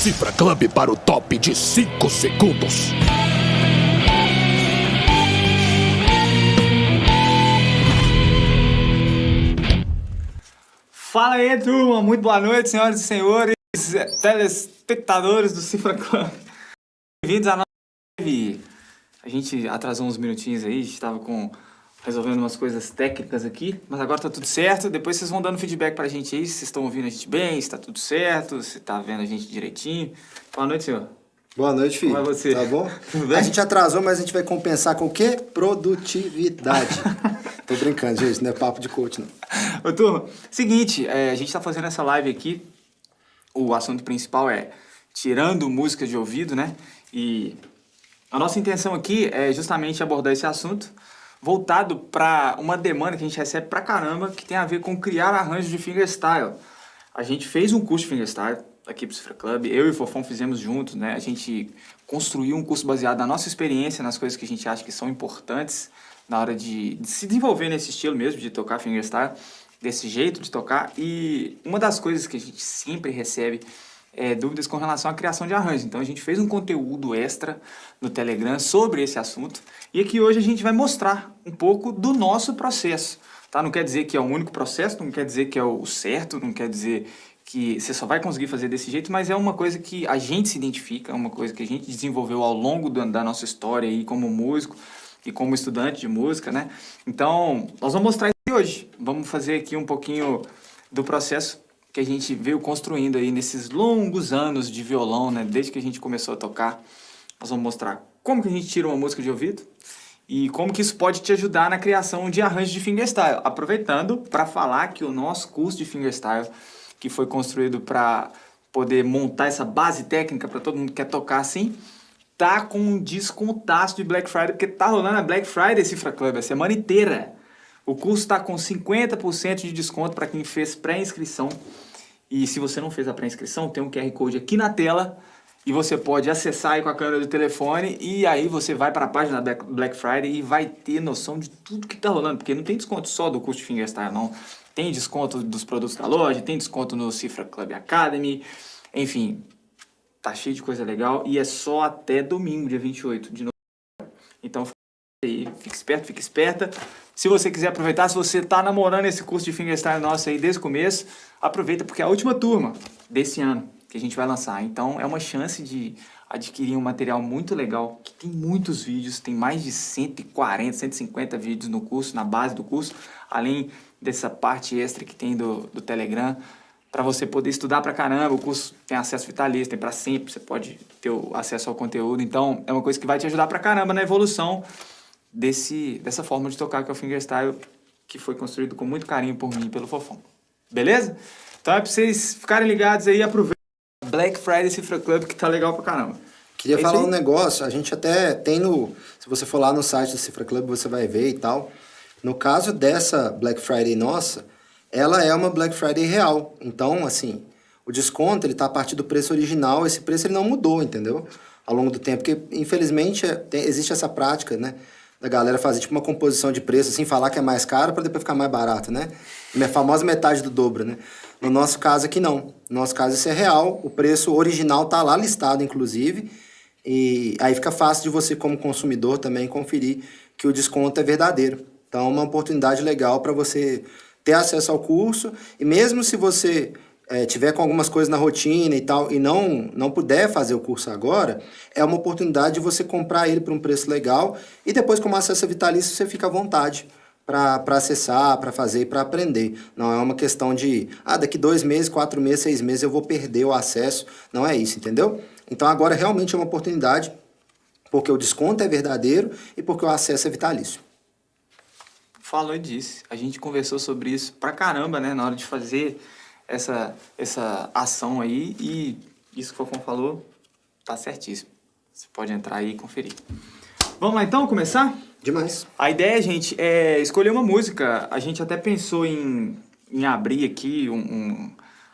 Cifra Club para o top de 5 segundos. Fala aí, turma. Muito boa noite, senhoras e senhores, telespectadores do Cifra Club. Bem-vindos à nossa live. A gente atrasou uns minutinhos aí, a gente estava resolvendo umas coisas técnicas aqui, mas agora tá tudo certo. Depois vocês vão dando feedback pra gente aí, se vocês estão ouvindo a gente bem, se tá tudo certo, se tá vendo a gente direitinho. Boa noite, senhor. Boa noite, filho. Como é você? Tá bom? Tudo bem? A gente atrasou, mas a gente vai compensar com o quê? Produtividade. Tô brincando, gente, não é papo de coach, não. Ô, turma, seguinte, a gente tá fazendo essa live aqui, o assunto principal é tirando música de ouvido, né? E a nossa intenção aqui é justamente abordar esse assunto voltado para uma demanda que a gente recebe pra caramba, que tem a ver com criar arranjos de fingerstyle. A gente fez um curso de fingerstyle aqui pro Cifra Club, eu e o Fofão fizemos juntos, né? A gente construiu um curso baseado na nossa experiência, nas coisas que a gente acha que são importantes na hora de se desenvolver nesse estilo mesmo, de tocar fingerstyle, desse jeito de tocar. E uma das coisas que a gente sempre recebe dúvidas com relação à criação de arranjos. Então a gente fez um conteúdo extra no Telegram sobre esse assunto e aqui hoje a gente vai mostrar um pouco do nosso processo, tá? Não quer dizer que é o único processo, não quer dizer que é o certo, não quer dizer que você só vai conseguir fazer desse jeito, mas é uma coisa que a gente se identifica, é uma coisa que a gente desenvolveu ao longo da nossa história aí como músico e como estudante de música, né? Então nós vamos mostrar isso aqui hoje, vamos fazer aqui um pouquinho do processo que a gente veio construindo aí nesses longos anos de violão, né? Desde que a gente começou a tocar. Nós vamos mostrar como que a gente tira uma música de ouvido e como que isso pode te ajudar na criação de arranjos de fingerstyle. Aproveitando para falar que o nosso curso de fingerstyle, que foi construído para poder montar essa base técnica para todo mundo que quer tocar assim, tá com um descontaço de Black Friday, porque tá rolando a Black Friday Cifra Club a semana inteira. O curso está com 50% de desconto para quem fez pré-inscrição. E se você não fez a pré-inscrição, tem um QR Code aqui na tela e você pode acessar aí com a câmera do telefone e aí você vai para a página da Black Friday e vai ter noção de tudo que está rolando, porque não tem desconto só do curso de fingerstyle, não. Tem desconto dos produtos da loja, tem desconto no Cifra Club Academy, enfim, tá cheio de coisa legal e é só até domingo, dia 28 de novembro. Então, fique esperto, fique esperta. Se você quiser aproveitar, se você está namorando esse curso de fingerstyle nosso aí desde o começo, aproveita porque é a última turma desse ano que a gente vai lançar. Então é uma chance de adquirir um material muito legal, que tem muitos vídeos, tem mais de 140, 150 vídeos no curso, na base do curso, além dessa parte extra que tem do Telegram, para você poder estudar pra caramba. O curso tem acesso vitalício, tem para sempre, você pode ter o acesso ao conteúdo. Então é uma coisa que vai te ajudar pra caramba na evolução dessa forma de tocar que é o fingerstyle, que foi construído com muito carinho por mim e pelo Fofão. Beleza? Então é pra vocês ficarem ligados aí, aproveitem Black Friday Cifra Club, que tá legal pra caramba. Queria falar um negócio, a gente até tem se você for lá no site do Cifra Club, você vai ver e tal. No caso dessa Black Friday nossa, ela é uma Black Friday real. Então, assim, o desconto, ele tá a partir do preço original, esse preço ele não mudou, entendeu? Ao longo do tempo, porque infelizmente existe essa prática, né? Da galera fazer tipo uma composição de preço, assim, falar que é mais caro para depois ficar mais barato, né? A famosa metade do dobro, né? No nosso caso aqui não. No nosso caso isso é real, o preço original tá lá listado, inclusive, e aí fica fácil de você, como consumidor, também conferir que o desconto é verdadeiro. Então é uma oportunidade legal para você ter acesso ao curso, e mesmo se você tiver com algumas coisas na rotina e tal, e não puder fazer o curso agora, é uma oportunidade de você comprar ele por um preço legal, e depois, como acesso vitalício, você fica à vontade para acessar, para fazer e para aprender. Não é uma questão de, daqui 2 meses, 4 meses, 6 meses eu vou perder o acesso. Não é isso, entendeu? Então agora realmente é uma oportunidade, porque o desconto é verdadeiro e porque o acesso é vitalício. Falou e disse. A gente conversou sobre isso pra caramba, né? Na hora de fazer essa ação aí, e isso que o Fofão falou tá certíssimo. Você pode entrar aí e conferir. Vamos lá então, começar? Demais. A ideia, gente, é escolher uma música. A gente até pensou em abrir aqui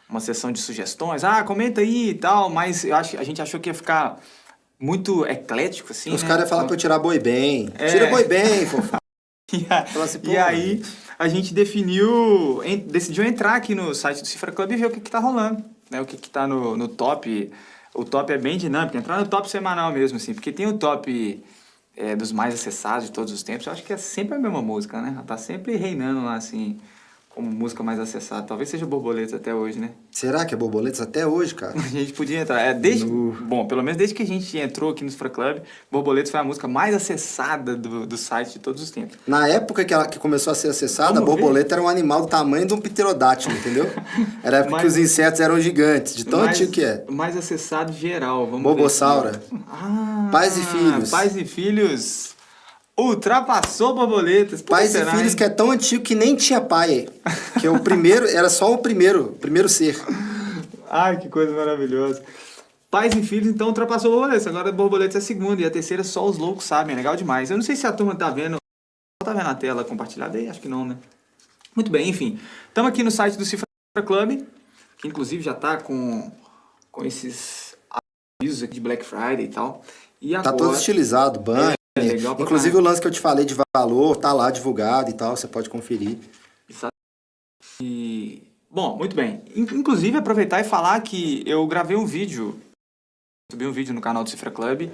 uma sessão de sugestões. Comenta aí e tal, mas a gente achou que ia ficar muito eclético, assim, Os né? caras iam falar pra eu tirar boi bem. Tira boi bem, Fofão. E aí, a gente decidiu entrar aqui no site do Cifra Club e ver o que tá rolando, né? O que tá no top o top é bem dinâmico, entrar no top semanal mesmo, assim, porque tem o top dos mais acessados de todos os tempos, eu acho que é sempre a mesma música, né? Ela tá sempre reinando lá, assim, como música mais acessada. Talvez seja Borboletas até hoje, né? Será que é Borboletas até hoje, cara? A gente podia entrar. Bom, pelo menos desde que a gente entrou aqui no Cifra Club, Borboletas foi a música mais acessada do site de todos os tempos. Na época que começou a ser acessada, Vamos a borboleta era um animal do tamanho de um pterodátilo, entendeu? Era a época que os insetos eram gigantes, de tão antigo que é. Mais acessado geral, vamos Bobossaura. ver. Ah, Pais e Filhos. Pais e Filhos. Ultrapassou Borboletas. Por Pais e será, Filhos hein? que é tão antigo que nem tinha pai. Que é o primeiro, era só o primeiro ser. Ai, que coisa maravilhosa. Pais e Filhos, então, ultrapassou Borboletas. Agora Borboletas é a segunda e a terceira só os loucos sabem. É legal demais. Eu não sei se a turma tá vendo. Tá vendo a tela compartilhada aí? Acho que não, né? Muito bem, enfim. Estamos aqui no site do Cifra Club, que inclusive já tá com esses avisos aqui de Black Friday e tal. E Tá agora... todo estilizado, banner. legal pra Inclusive caralho. o lance que eu te falei de valor, tá lá divulgado e tal, você pode conferir. E... Bom, muito bem. Inclusive, aproveitar e falar que eu gravei um vídeo, subi um vídeo no canal do Cifra Club,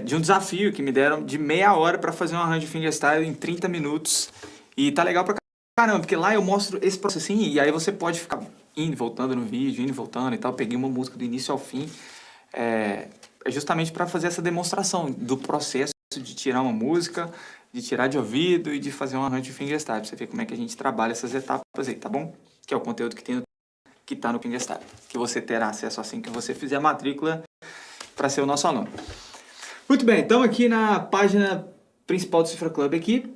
de um desafio que me deram de meia hora para fazer um arranjo fingerstyle em 30 minutos. E tá legal pra caramba, porque lá eu mostro esse processinho e aí você pode ficar indo e voltando no vídeo, indo e voltando e tal. Peguei uma música do início ao fim. É justamente para fazer essa demonstração do processo de tirar uma música, de tirar de ouvido e de fazer um arranjo de fingerstyle. Pra você ver como é que a gente trabalha essas etapas aí, tá bom? Que é o conteúdo que tá no fingerstyle. Que você terá acesso assim que você fizer a matrícula para ser o nosso aluno. Muito bem, estamos aqui na página principal do Cifra Club aqui.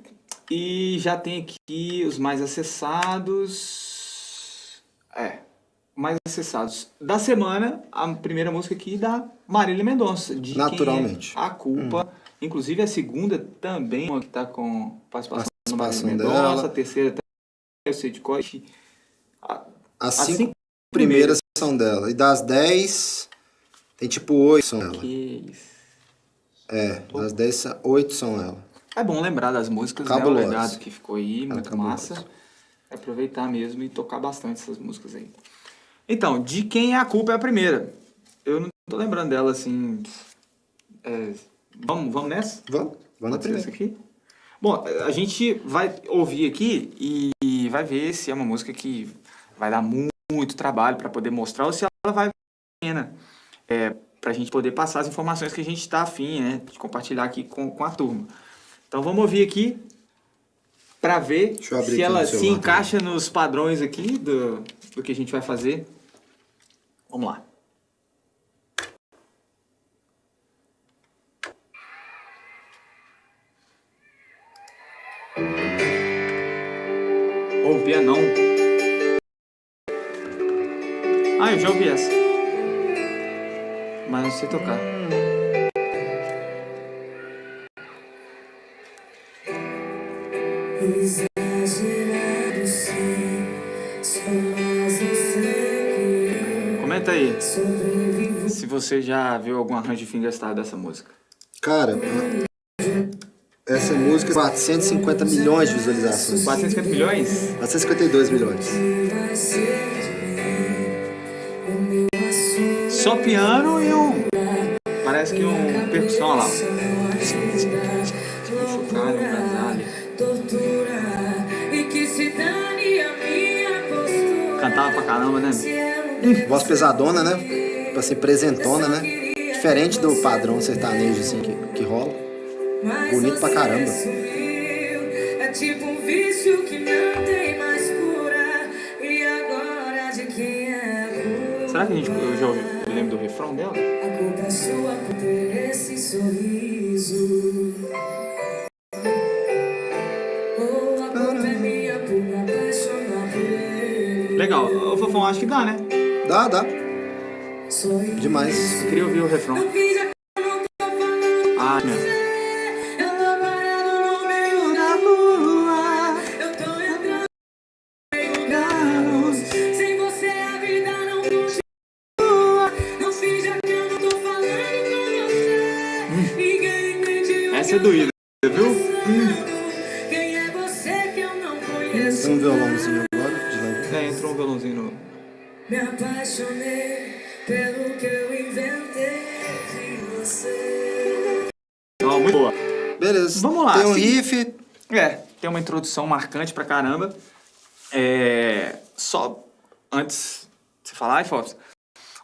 E já tem aqui os mais acessados. Mais acessados da semana. A primeira música aqui da Marília Mendonça. De Naturalmente. Quem é a Culpa. Inclusive a segunda também, que está com participação da Marília Mendonça. Dela. A terceira também, eu sei de qual. As 5 primeiras são dela. E das 10, tem tipo 8 são dela. Que isso. Das 10, 8 são ela. É bom lembrar das músicas, né? O Cabulosa. legado que ficou aí, muito cabulosa. massa. Aproveitar mesmo e tocar bastante essas músicas aí. Então, De Quem é a Culpa é a primeira. Eu não tô lembrando dela, assim... Vamos nessa? Vamos na Pode ser primeira. essa aqui? Bom, a gente vai ouvir aqui e vai ver se é uma música que vai dar muito trabalho para poder mostrar ou se ela vai valer a pena. Pra gente poder passar as informações que a gente tá afim, né? De compartilhar aqui com a turma. Então vamos ouvir aqui para ver Deixa eu abrir se aqui ela no se celular encaixa nos padrões aqui do que a gente vai fazer. Vamos lá. Ô, pianão. Eu já ouvi essa. Mas não sei tocar. Exagerado, sim. Só mais você Comenta aí que sobrevive. se você já viu algum arranjo de fingerstyle dessa música. Cara, essa música 450 milhões de visualizações. 450 milhões? 452 milhões. Vai ser de mim, o meu assunto. Só piano e parece que um percussão, olha lá. Chocalho, agasalho. Tortura e que se dane a minha postura. Cantava pra caramba, né? Se eu Voz pesadona, né? Tipo assim, presentona, né? Diferente do padrão sertanejo, assim, que rola. Bonito pra caramba. É tipo um vício que não tem mais cura. E agora de quem é a culpa? Será que eu lembro do refrão dela? A culpa é sua por ter esse sorriso. Ou a culpa é minha por me apaixonar por ele. Legal, o Fofão acho que dá, né? Dá. Sou eu. Demais. Eu queria ouvir o refrão. Eu fiz a eu não tô falando. Meu. Eu tô parado no meio da rua. Eu tô entrando no meio da luz. Sem você a vida não continua. Não finja que eu não tô falando com você. Ninguém entende o Essa que é doída, eu tô viu? passando. Quem é você que eu não conheço? Tem um violãozinho agora de leve. Entrou um violãozinho no... Me apaixonei pelo que eu inventei de você. Ó, muito boa. Beleza. Vamos lá, Tem um assim- riff. Tem uma introdução marcante pra caramba. Só antes de você falar, Fofs,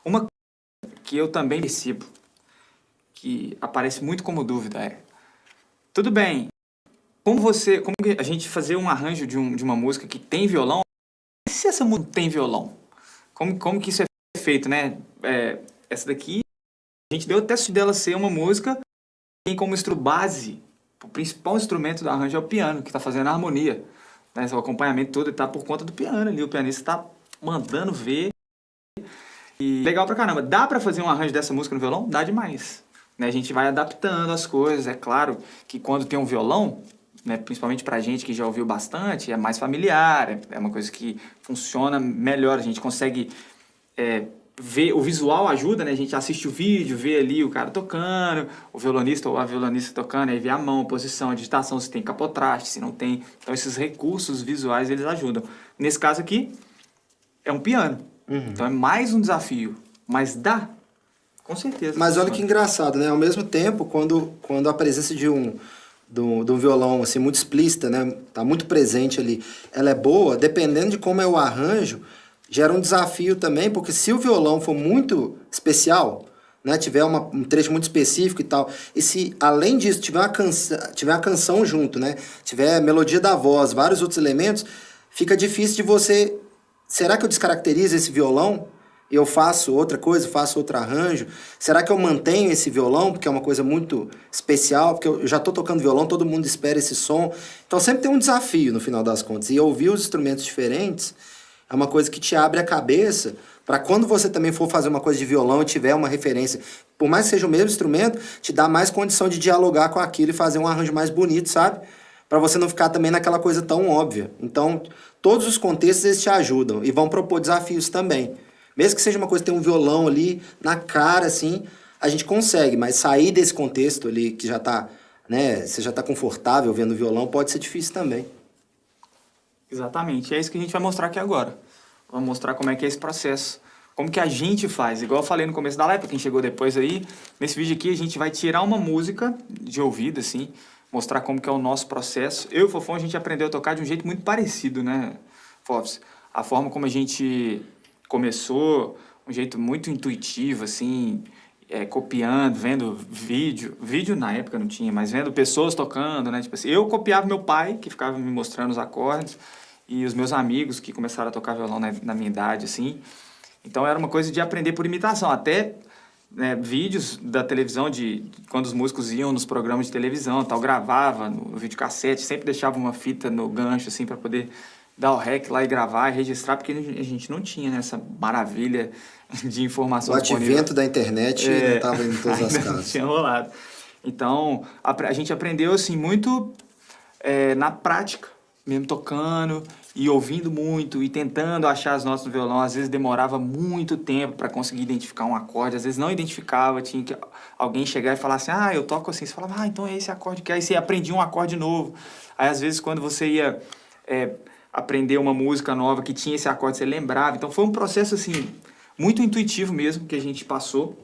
uma coisa que eu também percebo, que aparece muito como dúvida tudo bem, como que a gente fazer um arranjo de uma música que tem violão, e se essa música não tem violão? Como que isso é feito, né? Essa daqui, a gente deu o teste dela ser uma música que tem como base, o principal instrumento do arranjo é o piano, que está fazendo a harmonia, né? O acompanhamento todo está por conta do piano ali, o pianista está mandando ver. E legal pra caramba. Dá pra fazer um arranjo dessa música no violão? Dá demais. Né? A gente vai adaptando as coisas. É claro que quando tem um violão, né, principalmente pra gente que já ouviu bastante, é mais familiar, é uma coisa que funciona melhor. A gente consegue ver, o visual ajuda, né? A gente assiste o vídeo, vê ali o cara tocando, o violonista ou a violonista tocando, aí vê a mão, a posição, a digitação, se tem capotraste, se não tem. Então esses recursos visuais, eles ajudam. Nesse caso aqui, é um piano. Então é mais um desafio, mas dá, com certeza. Mas olha funciona. que engraçado, né? Ao mesmo tempo, quando a presença de um violão assim, muito explícita, né? Tá muito presente ali, ela é boa, dependendo de como é o arranjo, gera um desafio também, porque se o violão for muito especial, né? Tiver um trecho muito específico e tal, e se além disso tiver uma canção junto, né? Tiver melodia da voz, vários outros elementos, fica difícil de você... Será que eu descaracterizo esse violão e eu faço outra coisa, faço outro arranjo? Será que eu mantenho esse violão, porque é uma coisa muito especial? Porque eu já estou tocando violão, todo mundo espera esse som. Então sempre tem um desafio no final das contas. E ouvir os instrumentos diferentes é uma coisa que te abre a cabeça para quando você também for fazer uma coisa de violão e tiver uma referência, por mais que seja o mesmo instrumento, te dá mais condição de dialogar com aquilo e fazer um arranjo mais bonito, sabe? Para você não ficar também naquela coisa tão óbvia. Então, todos os contextos eles te ajudam e vão propor desafios também. Mesmo que seja uma coisa que tem um violão ali na cara, assim, a gente consegue, mas sair desse contexto ali que já tá, né, você já tá confortável vendo o violão, pode ser difícil também. Exatamente, é isso que a gente vai mostrar aqui agora. Vamos mostrar como é que é esse processo. Como que a gente faz, igual eu falei no começo da live, para quem chegou depois aí, nesse vídeo aqui a gente vai tirar uma música de ouvido, assim, mostrar como que é o nosso processo. Eu e o Fofão, a gente aprendeu a tocar de um jeito muito parecido, né, Fofs? A forma como a gente começou, um jeito muito intuitivo, assim, copiando, vendo vídeo na época não tinha, mas vendo pessoas tocando, né, tipo assim, eu copiava meu pai, que ficava me mostrando os acordes, e os meus amigos que começaram a tocar violão na minha idade, assim. Então era uma coisa de aprender por imitação, até... né, vídeos da televisão de quando os músicos iam nos programas de televisão, tal, gravava no videocassete, sempre deixava uma fita no gancho assim para poder dar o rec lá e gravar e registrar, porque a gente não tinha, né, essa maravilha de informação O disponível. advento da internet não estava em todas as ainda não casas. tinha rolado. Então a gente aprendeu assim muito na prática, mesmo tocando e ouvindo muito e tentando achar as notas no violão. Às vezes demorava muito tempo para conseguir identificar um acorde, às vezes não identificava, tinha que alguém chegar e falar assim, eu toco assim. Você falava, então é esse acorde que é. Aí você aprendia um acorde novo. Aí às vezes quando você ia aprender uma música nova que tinha esse acorde, você lembrava. Então foi um processo assim, muito intuitivo mesmo que a gente passou,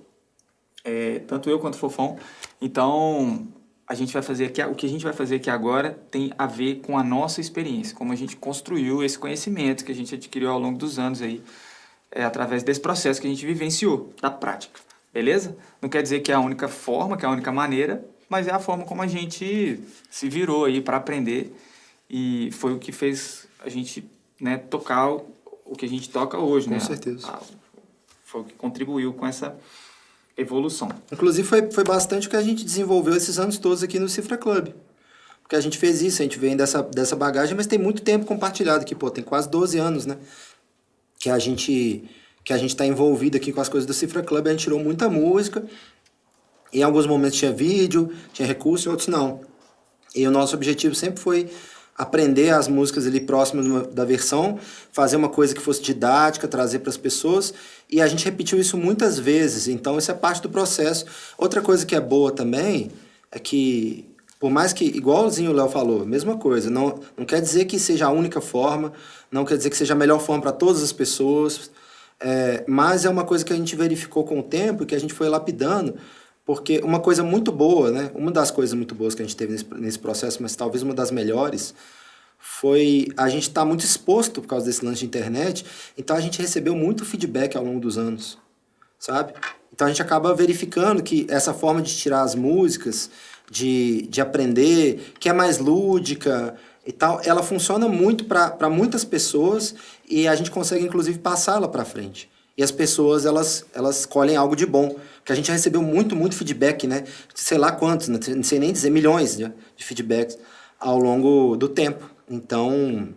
tanto eu quanto o Fofão. Então... o que a gente vai fazer aqui agora tem a ver com a nossa experiência, como a gente construiu esse conhecimento que a gente adquiriu ao longo dos anos aí, através desse processo que a gente vivenciou, da prática, beleza? Não quer dizer que é a única forma, que é a única maneira, mas é a forma como a gente se virou aí para aprender e foi o que fez a gente, né, tocar o que a gente toca hoje, né? Com certeza. Foi o que contribuiu com essa evolução. Inclusive foi bastante o que a gente desenvolveu esses anos todos aqui no Cifra Club. Porque a gente fez isso, a gente vem dessa bagagem, mas tem muito tempo compartilhado aqui, tem quase 12 anos, né? Que a gente está envolvido aqui com as coisas do Cifra Club, a gente tirou muita música, em alguns momentos tinha vídeo, tinha recurso, em outros não. E o nosso objetivo sempre foi aprender as músicas ali próximas da versão, fazer uma coisa que fosse didática, trazer para as pessoas, e a gente repetiu isso muitas vezes, então isso é parte do processo. Outra coisa que é boa também é que, por mais que, igualzinho o Léo falou, mesma coisa, não quer dizer que seja a única forma, não quer dizer que seja a melhor forma para todas as pessoas, Mas é uma coisa que a gente verificou com o tempo e que a gente foi lapidando, porque uma coisa muito boa, né? Uma das coisas muito boas que a gente teve nesse processo, mas talvez uma das melhores, foi a gente estar muito exposto por causa desse lance de internet, então a gente recebeu muito feedback ao longo dos anos, sabe? Então a gente acaba verificando que essa forma de tirar as músicas, de aprender, que é mais lúdica e tal, ela funciona muito para muitas pessoas e a gente consegue inclusive passá-la para frente. E as pessoas, elas colhem algo de bom. Porque a gente recebeu muito feedback, né? Sei lá quantos, né? Não sei nem dizer, milhões de feedbacks ao longo do tempo. Então,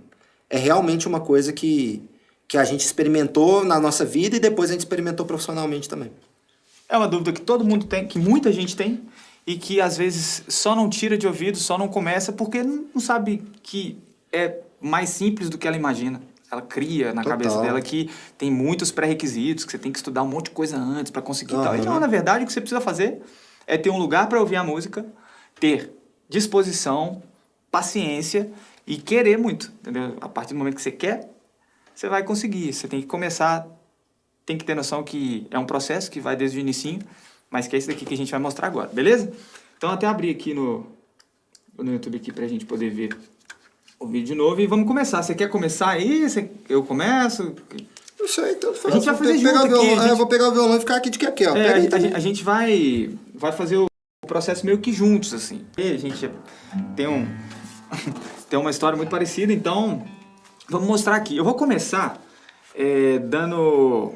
é realmente uma coisa que a gente experimentou na nossa vida e depois a gente experimentou profissionalmente também. É uma dúvida que todo mundo tem, que muita gente tem, e que às vezes só não tira de ouvido, só não começa, porque não sabe que é mais simples do que ela imagina. Ela cria na cabeça dela que tem muitos pré-requisitos, que você tem que estudar um monte de coisa antes para conseguir tal. Então, na verdade, o que você precisa fazer é ter um lugar para ouvir a música, ter disposição, paciência e querer muito, entendeu? A partir do momento que você quer, você vai conseguir. Você tem que começar, tem que ter noção que é um processo que vai desde o inicinho, mas que é isso daqui que a gente vai mostrar agora, beleza? Então, até abrir aqui no YouTube aqui pra gente poder ver o vídeo de novo e vamos começar. Você quer começar aí? Eu começo? Não sei, então a gente vai fazer junto aqui. Eu vou pegar o violão e ficar aqui de que ó. A gente vai fazer o processo meio que juntos, assim. E a gente tem uma história muito parecida, então vamos mostrar aqui. Eu vou começar dando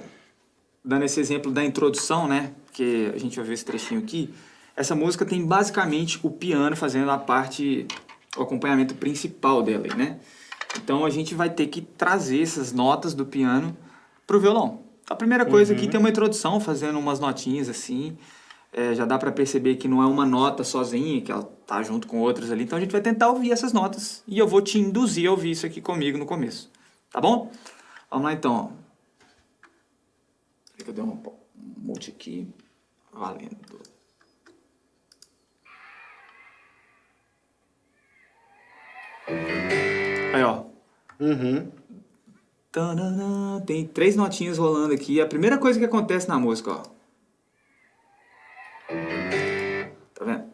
esse exemplo da introdução, né? Que a gente vai ver esse trechinho aqui. Essa música tem basicamente o piano fazendo o acompanhamento principal dela, né? Então a gente vai ter que trazer essas notas do piano pro violão. A primeira coisa aqui tem uma introdução, fazendo umas notinhas assim. Já dá para perceber que não é uma nota sozinha, que ela tá junto com outras ali. Então a gente vai tentar ouvir essas notas e eu vou te induzir a ouvir isso aqui comigo no começo. Tá bom? Vamos lá então. Eu dei um mute aqui. Valendo. Aí, ó. Tem 3 notinhas rolando aqui. A primeira coisa que acontece na música, ó. Tá vendo?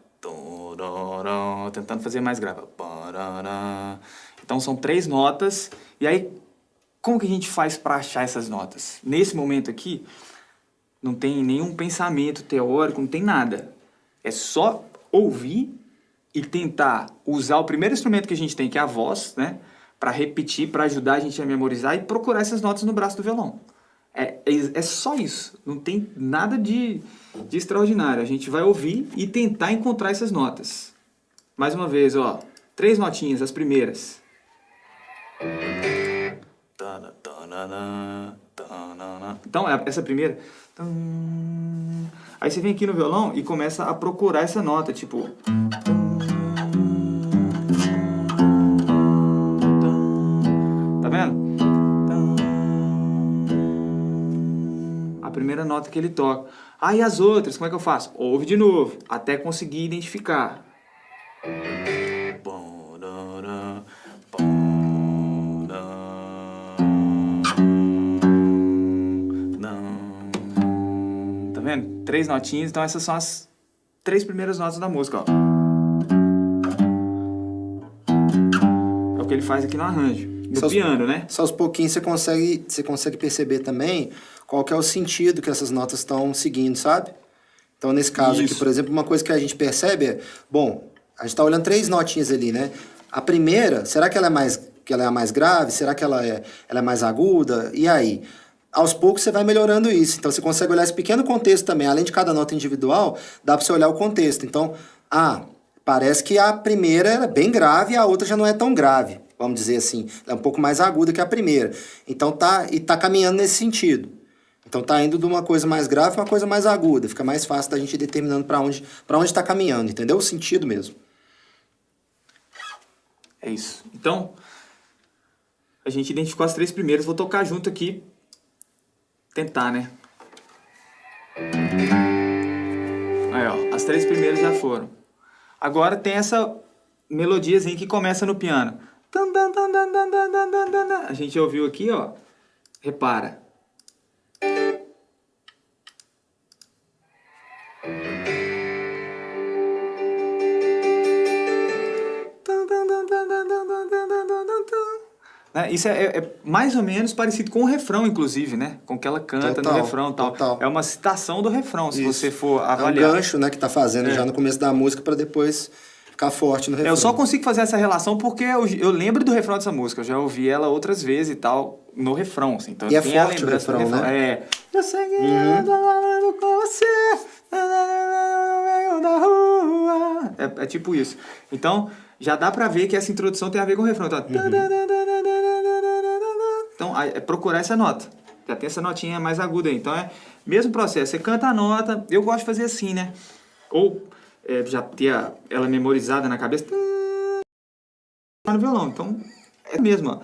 Tentando fazer mais grave. Então são 3 notas. E aí, como que a gente faz para achar essas notas? Nesse momento aqui, não tem nenhum pensamento teórico, não tem nada. É só ouvir e tentar usar o primeiro instrumento que a gente tem, que é a voz, né? Para repetir, para ajudar a gente a memorizar e procurar essas notas no braço do violão. É só isso. Não tem nada de extraordinário. A gente vai ouvir e tentar encontrar essas notas. Mais uma vez, ó. 3 notinhas, as primeiras. Então, essa primeira. Aí você vem aqui no violão e começa a procurar essa nota, tipo. Tá vendo? A primeira nota que ele toca. E as outras, como é que eu faço? Ouve de novo, até conseguir identificar. Tá vendo? 3 notinhas, então essas são as 3 primeiras notas da música, ó. É o que ele faz aqui no arranjo. No piano, né? Só aos pouquinhos você consegue perceber também qual que é o sentido que essas notas estão seguindo, sabe? Então, nesse caso aqui, por exemplo, uma coisa que a gente percebe é... Bom, a gente está olhando 3 notinhas ali, né? A primeira, será que ela é a mais grave? Será que ela é mais aguda? E aí? Aos poucos você vai melhorando isso. Então, você consegue olhar esse pequeno contexto também. Além de cada nota individual, dá para você olhar o contexto. Então, parece que a primeira é bem grave e a outra já não é tão grave. Vamos dizer assim, ela é um pouco mais aguda que a primeira. Então, tá caminhando nesse sentido. Então, tá indo de uma coisa mais grave para uma coisa mais aguda. Fica mais fácil da gente ir determinando para onde está caminhando, entendeu? O sentido mesmo. É isso. Então, a gente identificou as 3 primeiras. Vou tocar junto aqui. Tentar, né? Aí, ó. As 3 primeiras já foram. Agora tem essa melodiazinha que começa no piano. A gente ouviu aqui, ó. Repara. Né? Isso é mais ou menos parecido com o refrão, inclusive, né? Com o que ela canta Total, no refrão e tal. total. É uma citação do refrão, se Isso. você for É um avaliar. gancho, né, que tá fazendo já no começo da música pra depois ficar forte no refrão. Eu só consigo fazer essa relação porque eu lembro do refrão dessa música. Eu já ouvi ela outras vezes e tal, no refrão, assim. Então E é tem a forte o lembrança do refrão, né? É. Eu sei que eu tô falando com você no meio da rua. É tipo isso. Então, já dá pra ver que essa introdução tem a ver com o refrão. Então, é procurar essa nota. Já tem essa notinha mais aguda aí. Então, é mesmo processo. Você canta a nota. Eu gosto de fazer assim, né? Ou já ter ela memorizada na cabeça. No violão. Então, é mesmo, ó.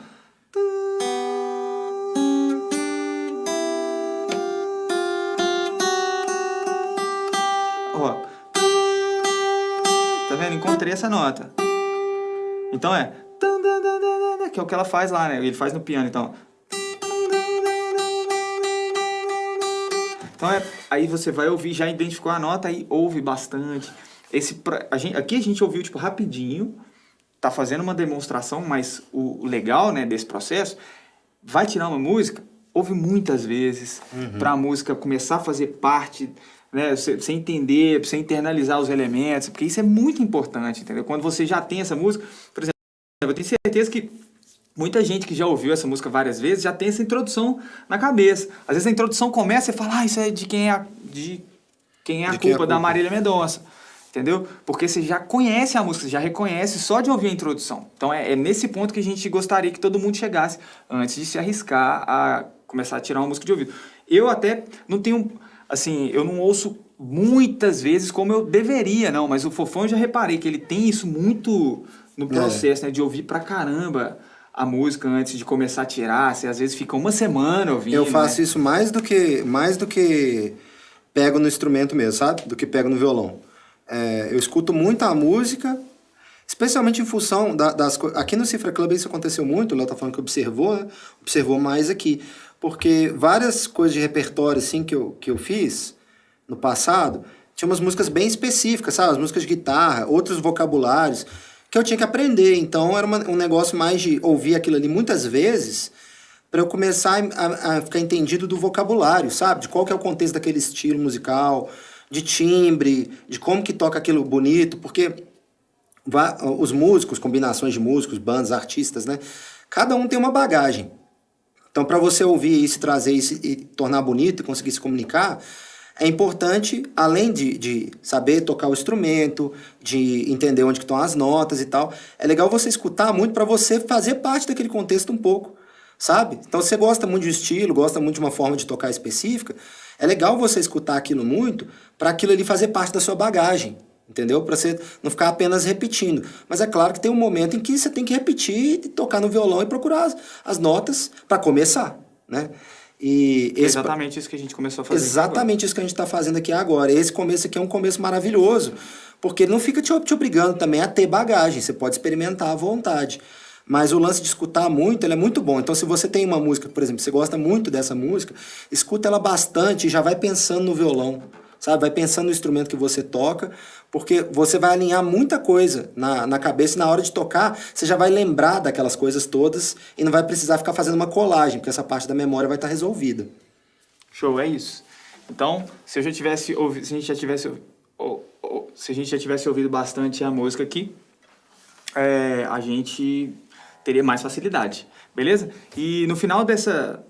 Ó. Tá vendo? Encontrei essa nota. Então que é o que ela faz lá, né? Ele faz no piano, então. Então aí você vai ouvir, já identificou a nota, aí ouve bastante. Aqui a gente ouviu, tipo, rapidinho, tá fazendo uma demonstração, mas o legal, né, desse processo, vai tirar uma música, ouve muitas vezes, pra música começar a fazer parte, né, você entender, pra você internalizar os elementos, porque isso é muito importante, entendeu? Quando você já tem essa música, por exemplo, eu tenho certeza que muita gente que já ouviu essa música várias vezes já tem essa introdução na cabeça. Às vezes a introdução começa e você fala, isso é de quem é a culpa da Marília Mendonça. Entendeu? Porque você já conhece a música, você já reconhece só de ouvir a introdução. Então é nesse ponto que a gente gostaria que todo mundo chegasse antes de se arriscar a começar a tirar uma música de ouvido. Eu até não tenho, assim, eu não ouço muitas vezes como eu deveria, não, mas o Fofão eu já reparei que ele tem isso muito no processo, né, de ouvir pra caramba a música antes de começar a tirar. Você às vezes fica uma semana ouvindo. Eu faço isso mais do que pego no instrumento mesmo, sabe? Do que pego no violão. Eu escuto muito a música, especialmente em função das coisas. Aqui no Cifra Club isso aconteceu muito, o Léo tá falando que observou, né? Observou mais aqui. Porque várias coisas de repertório assim, que eu fiz no passado, tinha umas músicas bem específicas, sabe? As músicas de guitarra, outros vocabulários, que eu tinha que aprender. Então era um negócio mais de ouvir aquilo ali muitas vezes para eu começar a ficar entendido do vocabulário, sabe? De qual que é o contexto daquele estilo musical, de timbre, de como que toca aquilo bonito, porque os músicos, combinações de músicos, bandas, artistas, né? Cada um tem uma bagagem. Então, para você ouvir isso, trazer isso e tornar bonito e conseguir se comunicar, é importante, além de saber tocar o instrumento, de entender onde que estão as notas e tal, é legal você escutar muito para você fazer parte daquele contexto um pouco, sabe? Então, se você gosta muito de um estilo, gosta muito de uma forma de tocar específica, é legal você escutar aquilo muito para aquilo ali fazer parte da sua bagagem, entendeu? Para você não ficar apenas repetindo. Mas é claro que tem um momento em que você tem que repetir, e tocar no violão e procurar as notas para começar, né? E exatamente isso que a gente começou a fazer. Exatamente isso que a gente está fazendo aqui agora. Esse começo aqui é um começo maravilhoso, porque ele não fica te obrigando também a ter bagagem, você pode experimentar à vontade. Mas o lance de escutar muito, ele é muito bom. Então, se você tem uma música, por exemplo, você gosta muito dessa música, escuta ela bastante e já vai pensando no violão, sabe? Vai pensando no instrumento que você toca, porque você vai alinhar muita coisa na cabeça e na hora de tocar, você já vai lembrar daquelas coisas todas e não vai precisar ficar fazendo uma colagem, porque essa parte da memória vai estar resolvida. Show, é isso. Então, se a gente já tivesse ouvido bastante a música aqui, a gente teria mais facilidade, beleza? E no final dessa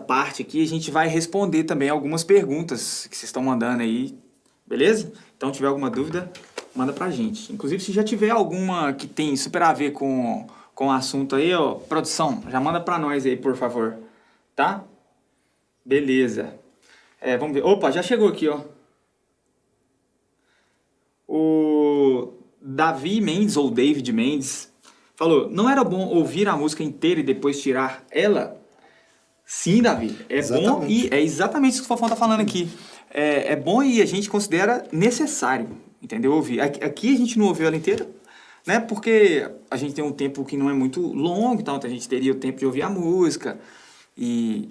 parte aqui, a gente vai responder também algumas perguntas que vocês estão mandando aí, beleza? Então, se tiver alguma dúvida, manda pra gente. Inclusive, se já tiver alguma que tem super a ver com o assunto aí, ó, produção, já manda pra nós aí, por favor, tá? Beleza. Vamos ver. Opa, já chegou aqui, ó. O Davi Mendes, ou David Mendes, falou, não era bom ouvir a música inteira e depois tirar ela? Sim, Davi, bom e é exatamente isso que o Fofão tá falando aqui. É bom e a gente considera necessário, entendeu? Ouvir. Aqui a gente não ouviu ela inteira, né? Porque a gente tem um tempo que não é muito longo, então a gente teria o tempo de ouvir a música e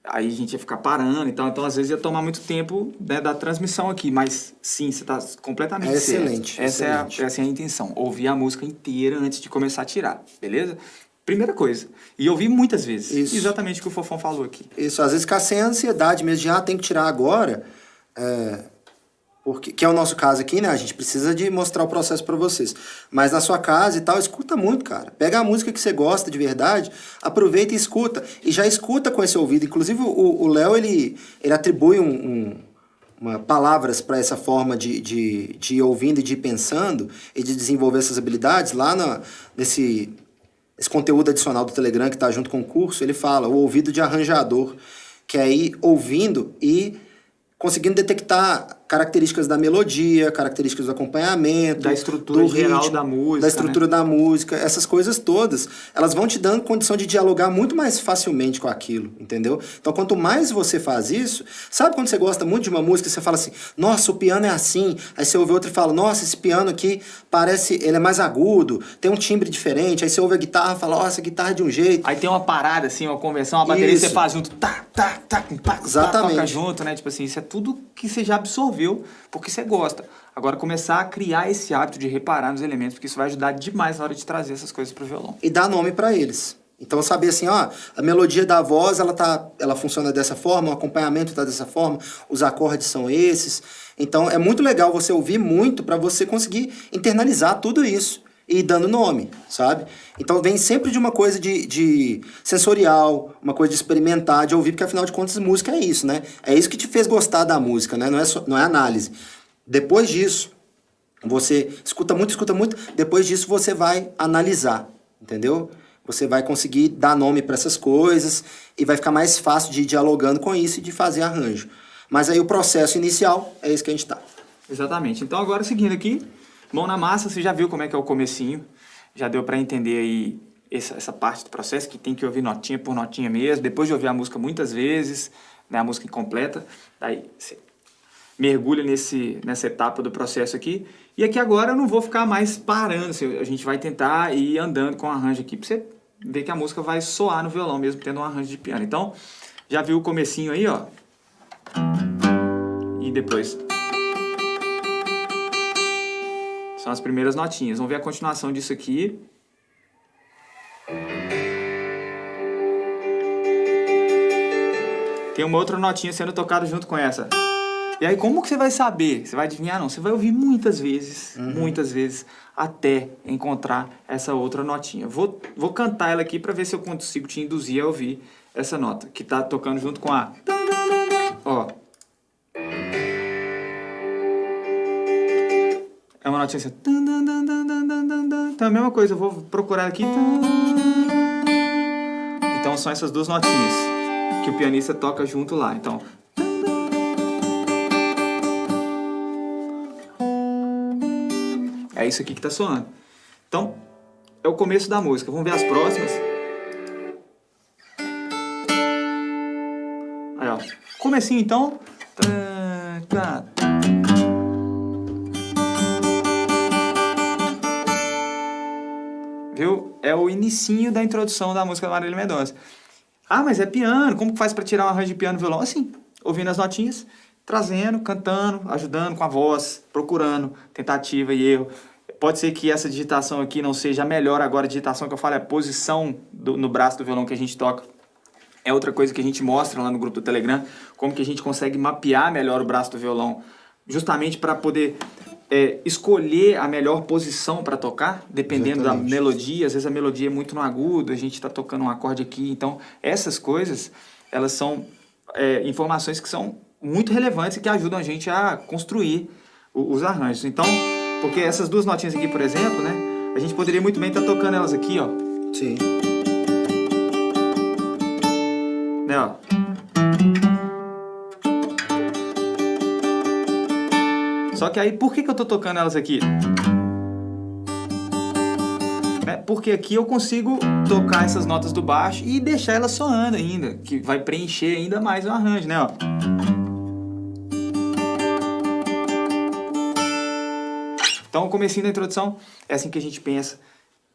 aí a gente ia ficar parando e tal. Então, às vezes, ia tomar muito tempo, né, da transmissão aqui. Mas, sim, você está completamente certo. Excelente. Essa é a intenção. Ouvir a música inteira antes de começar a tirar, beleza? Primeira coisa. E eu ouvi muitas vezes. Isso. Exatamente o que o Fofão falou aqui. Isso, às vezes fica sem ansiedade mesmo de, tem que tirar agora, porque, que é o nosso caso aqui, né? A gente precisa de mostrar o processo para vocês. Mas na sua casa e tal, escuta muito, cara. Pega a música que você gosta de verdade, aproveita e escuta. E já escuta com esse ouvido. Inclusive, o Léo, ele atribui palavras para essa forma de ir ouvindo e de ir pensando e de desenvolver essas habilidades lá nesse conteúdo adicional do Telegram que está junto com o curso. Ele fala o ouvido de arranjador, que é ir ouvindo e conseguindo detectar características da melodia, características do acompanhamento, da estrutura geral da música, da estrutura da música, essas coisas todas, elas vão te dando condição de dialogar muito mais facilmente com aquilo, entendeu? Então, quanto mais você faz isso, sabe quando você gosta muito de uma música e você fala assim, nossa, o piano é assim, aí você ouve outro e fala, nossa, esse piano aqui parece, ele é mais agudo, tem um timbre diferente, aí você ouve a guitarra e fala, nossa, a guitarra é de um jeito. Aí tem uma parada, assim, uma conversão, uma bateria que você faz junto, exatamente, toca junto, né? Tipo assim, isso é tudo que você já absorveu porque você gosta. Agora, começar a criar esse hábito de reparar nos elementos, porque isso vai ajudar demais na hora de trazer essas coisas pro violão. E dar nome para eles. Então, saber assim, a melodia da voz, ela funciona dessa forma, o acompanhamento tá dessa forma, os acordes são esses. Então, é muito legal você ouvir muito para você conseguir internalizar tudo isso e ir dando nome, sabe? Então, vem sempre de uma coisa de sensorial, uma coisa de experimentar, de ouvir, porque afinal de contas, música é isso, né? É isso que te fez gostar da música, né? Não é análise. Depois disso, você escuta muito, depois disso você vai analisar, entendeu? Você vai conseguir dar nome para essas coisas e vai ficar mais fácil de ir dialogando com isso e de fazer arranjo. Mas aí o processo inicial é esse que a gente tá. Exatamente. Então agora seguindo aqui, mão na massa, você já viu como é que é o comecinho, já deu para entender aí essa parte do processo, que tem que ouvir notinha por notinha mesmo, depois de ouvir a música muitas vezes, né, a música incompleta, daí você mergulha nessa etapa do processo aqui. E aqui agora eu não vou ficar mais parando, assim, a gente vai tentar ir andando com o arranjo aqui, pra você ver que a música vai soar no violão mesmo, tendo um arranjo de piano. Então, já viu o comecinho aí, ó. E depois são as primeiras notinhas. Vamos ver a continuação disso aqui. Tem uma outra notinha sendo tocada junto com essa. E aí, como que você vai saber? Você vai adivinhar? Não, você vai ouvir muitas vezes, até encontrar essa outra notinha. Vou cantar ela aqui para ver se eu consigo te induzir a ouvir essa nota, que tá tocando junto com a... Ó. É uma notinha assim. Então, a mesma coisa, eu vou procurar aqui. Então, são essas duas notinhas que o pianista toca junto lá. Então... É isso aqui que tá soando. Então, é o começo da música. Vamos ver as próximas. Aí, ó. Comecinho, então. Viu? É o inicinho da introdução da música da Marília Mendonça. Ah, mas é piano. Como que faz para tirar um arranjo de piano e violão? Assim, ouvindo as notinhas, trazendo, cantando, ajudando com a voz, procurando, tentativa e erro. Pode ser que essa digitação aqui não seja a melhor agora. A digitação que eu falo é a posição no braço do violão que a gente toca. É outra coisa que a gente mostra lá no grupo do Telegram, como que a gente consegue mapear melhor o braço do violão, justamente para poder escolher a melhor posição para tocar, dependendo da melodia. Às vezes a melodia é muito no agudo, a gente está tocando um acorde aqui. Então, essas coisas, elas são informações que são muito relevantes e que ajudam a gente a construir os arranjos. Então, porque essas duas notinhas aqui, por exemplo, né, a gente poderia muito bem estar tocando elas aqui, ó. Sim. Né, ó. Só que aí, por que eu tô tocando elas aqui? Porque aqui eu consigo tocar essas notas do baixo e deixar elas soando ainda, que vai preencher ainda mais o arranjo, né, ó. Então, o comecinho da introdução é assim que a gente pensa.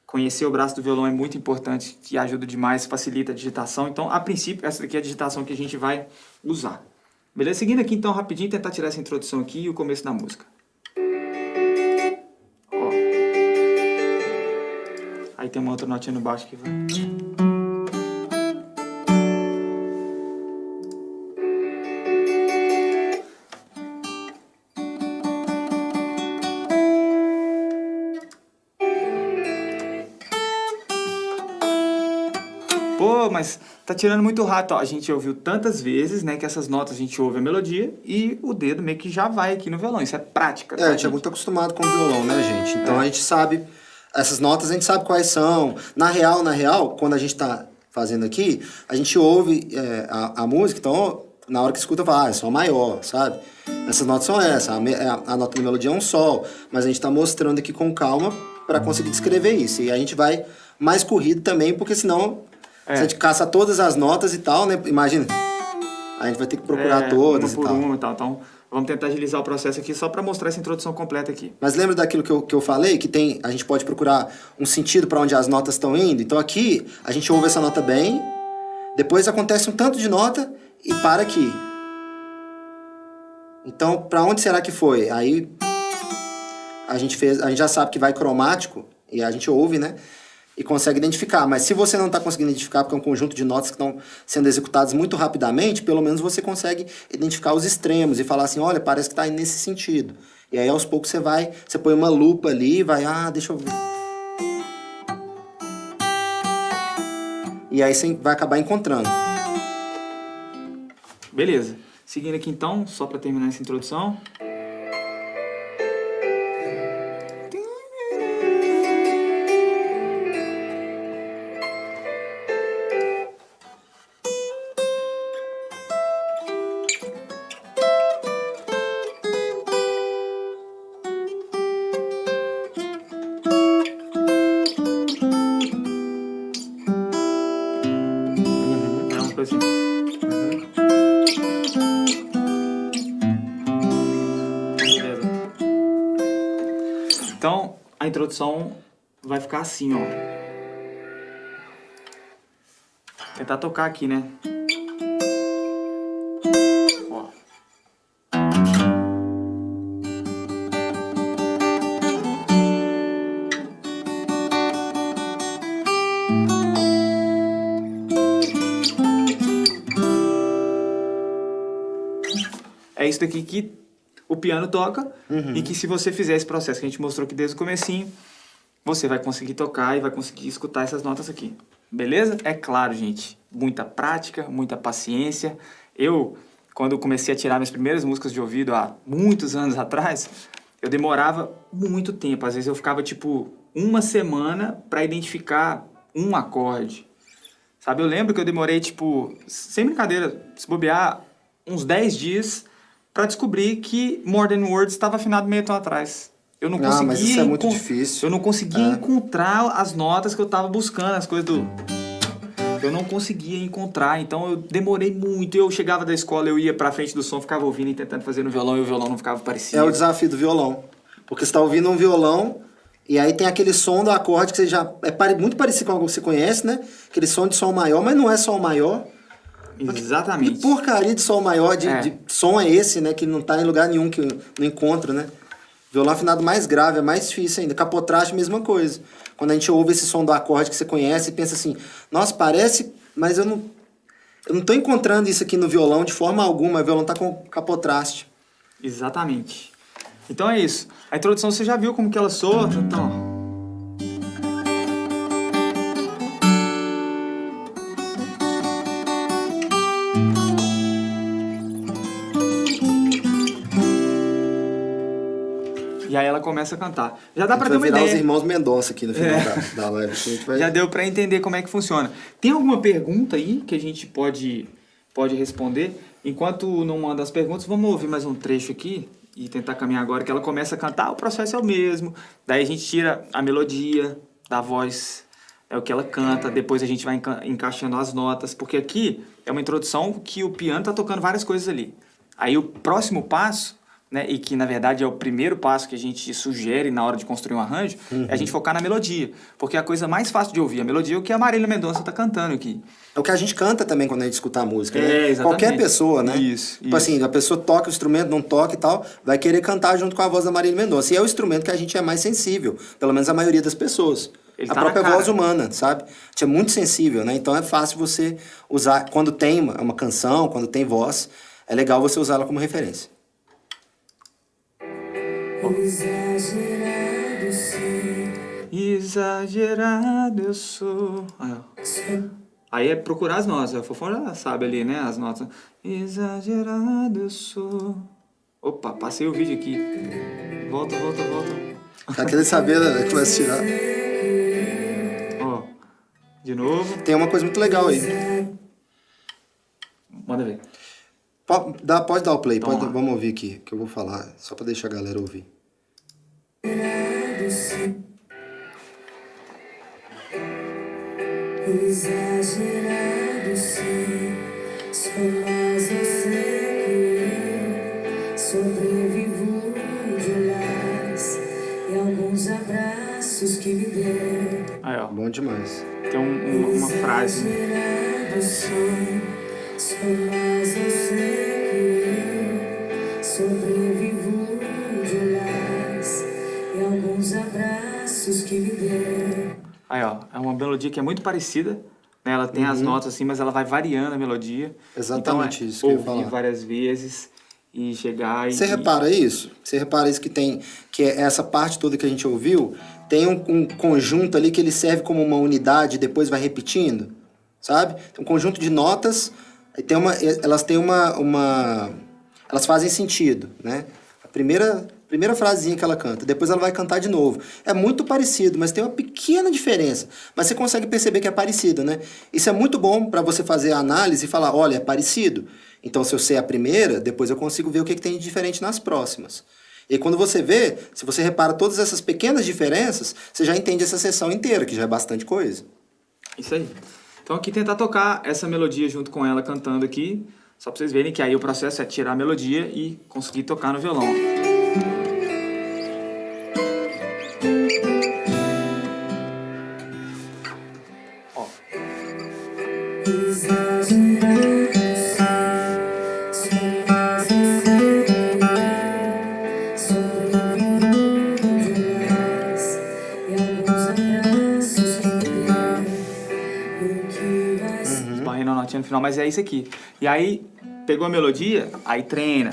Conhecer o braço do violão é muito importante, que ajuda demais, facilita a digitação. Então, a princípio, essa daqui é a digitação que a gente vai usar. Beleza? Seguindo aqui, então, rapidinho, tentar tirar essa introdução aqui e o começo da música. Ó. Aí tem uma outra notinha no baixo que vai. Pô, mas tá tirando muito rato. Ó, a gente ouviu tantas vezes, né, que essas notas a gente ouve a melodia e o dedo meio que já vai aqui no violão. Isso é prática, tá, A gente é muito acostumado com o violão, né, gente? Então a gente sabe, essas notas a gente sabe quais são. Na real, quando a gente tá fazendo aqui, a gente ouve a música, então na hora que escuta, fala, é sol maior, sabe? Essas notas são essas, a nota da melodia é um sol, mas a gente tá mostrando aqui com calma para conseguir descrever isso. E a gente vai mais corrido também, porque senão... Se a gente caça todas as notas e tal, né? Imagina. A gente vai ter que procurar todas uma e por tal. uma e tal. Então, vamos tentar agilizar o processo aqui só para mostrar essa introdução completa aqui. Mas lembra daquilo que eu falei? Que a gente pode procurar um sentido para onde as notas estão indo? Então aqui, a gente ouve essa nota bem, depois acontece um tanto de nota e para aqui. Então, para onde será que foi? Aí, a gente já sabe que vai cromático, e a gente ouve, né? E consegue identificar. Mas se você não está conseguindo identificar, porque é um conjunto de notas que estão sendo executadas muito rapidamente, pelo menos você consegue identificar os extremos e falar assim, olha, parece que está indo nesse sentido. E aí, aos poucos, você põe uma lupa ali e vai, deixa eu ver. E aí você vai acabar encontrando. Beleza. Seguindo aqui então, só para terminar essa introdução. Assim. Beleza. Então, a introdução vai ficar assim, ó. Tentar tocar aqui, né? Ó. É isso daqui que o piano toca e que se você fizer esse processo que a gente mostrou aqui desde o comecinho, você vai conseguir tocar e vai conseguir escutar essas notas aqui. Beleza? É claro, gente, muita prática, muita paciência. Eu, quando comecei a tirar minhas primeiras músicas de ouvido há muitos anos atrás, eu demorava muito tempo. Às vezes eu ficava, tipo, uma semana para identificar um acorde. Sabe? Eu lembro que eu demorei, tipo, sem brincadeira, se bobear, uns 10 dias para descobrir que More Than Words estava afinado meio tom atrás. Eu não conseguia... mas isso é muito difícil. Eu não conseguia encontrar as notas que eu tava buscando, as coisas do... Eu não conseguia encontrar, então eu demorei muito. Eu chegava da escola, eu ia pra frente do som, ficava ouvindo e tentando fazer no violão, e o violão não ficava parecido. É o desafio do violão. Porque você tá ouvindo um violão, e aí tem aquele som do acorde que você já... muito parecido com algo que você conhece, né? Aquele som de sol maior, mas não é sol maior. Exatamente. Que porcaria de sol maior, de som é esse, né? Que não tá em lugar nenhum, que não encontra, né? Violão afinado mais grave, é mais difícil ainda. Capotraste, mesma coisa. Quando a gente ouve esse som do acorde que você conhece e pensa assim, nossa, parece, mas eu não tô encontrando isso aqui no violão de forma alguma. O violão tá com capotraste. Exatamente. Então é isso. A introdução você já viu como que ela soa, então... E aí ela começa a cantar. Já dá pra ter uma ideia. Vai virar os irmãos Mendonça aqui no final da live. A gente vai... Já deu pra entender como é que funciona. Tem alguma pergunta aí que a gente pode responder? Enquanto não manda as perguntas, vamos ouvir mais um trecho aqui e tentar caminhar agora, que ela começa a cantar, o processo é o mesmo. Daí a gente tira a melodia da voz, é o que ela canta, depois a gente vai encaixando as notas, porque aqui é uma introdução que o piano tá tocando várias coisas ali. Aí o próximo passo, né, e que na verdade é o primeiro passo que a gente sugere na hora de construir um arranjo, é a gente focar na melodia, porque é a coisa mais fácil de ouvir. A melodia é o que a Marília Mendonça tá cantando aqui. É o que a gente canta também quando a gente escuta a música, né? Exatamente. Qualquer pessoa, né? Isso. Tipo assim, a pessoa toca o instrumento, não toca e tal, vai querer cantar junto com a voz da Marília Mendonça. E é o instrumento que a gente é mais sensível, pelo menos a maioria das pessoas. Ele a tá própria na cara. voz humana, sabe? É muito sensível, né? Então é fácil você usar, quando tem uma canção, quando tem voz, é legal você usá-la como referência. Exagerado sim. Exagerado eu sou. Aí é procurar as notas. A Fofão já sabe ali, né? As notas. Exagerado eu sou. Opa, passei o vídeo aqui. Volta. Tá querendo saber, né? Começa a tirar. Ó. De novo. Tem uma coisa muito legal aí. Manda ver. Pode dar o play, Então, vamos ouvir aqui, que eu vou falar, só pra deixar a galera ouvir. Exagerado sim, sou mais você que eu. Sobrevivo de olhares e alguns abraços que me deu. Aí, ó. Bom demais. Tem uma frase. Exagerado sou mais você que eu. Sobrevivo de olhares e alguns abraços que me deu. Aí, ó. É uma melodia que é muito parecida. Né? Ela tem as notas assim, mas ela vai variando a melodia. Exatamente então, isso que eu ia ouvir falar. várias vezes e chegar Você repara isso? Você repara isso que é essa parte toda que a gente ouviu, tem um conjunto ali que ele serve como uma unidade e depois vai repetindo, sabe? Um conjunto de notas, elas têm elas fazem sentido, né? A primeira frasezinha que ela canta, depois ela vai cantar de novo. É muito parecido, mas tem uma pequena diferença. Mas você consegue perceber que é parecido, né? Isso é muito bom para você fazer a análise e falar, olha, é parecido. Então, se eu sei a primeira, depois eu consigo ver o que tem de diferente nas próximas. E aí, quando você vê, se você repara todas essas pequenas diferenças, você já entende essa sessão inteira, que já é bastante coisa. Isso aí. Então aqui tentar tocar essa melodia junto com ela cantando aqui, só pra vocês verem que aí o processo é tirar a melodia e conseguir tocar no violão. Ó. Esbarrei na notinha no final, mas é isso aqui. E aí, pegou a melodia, aí treina.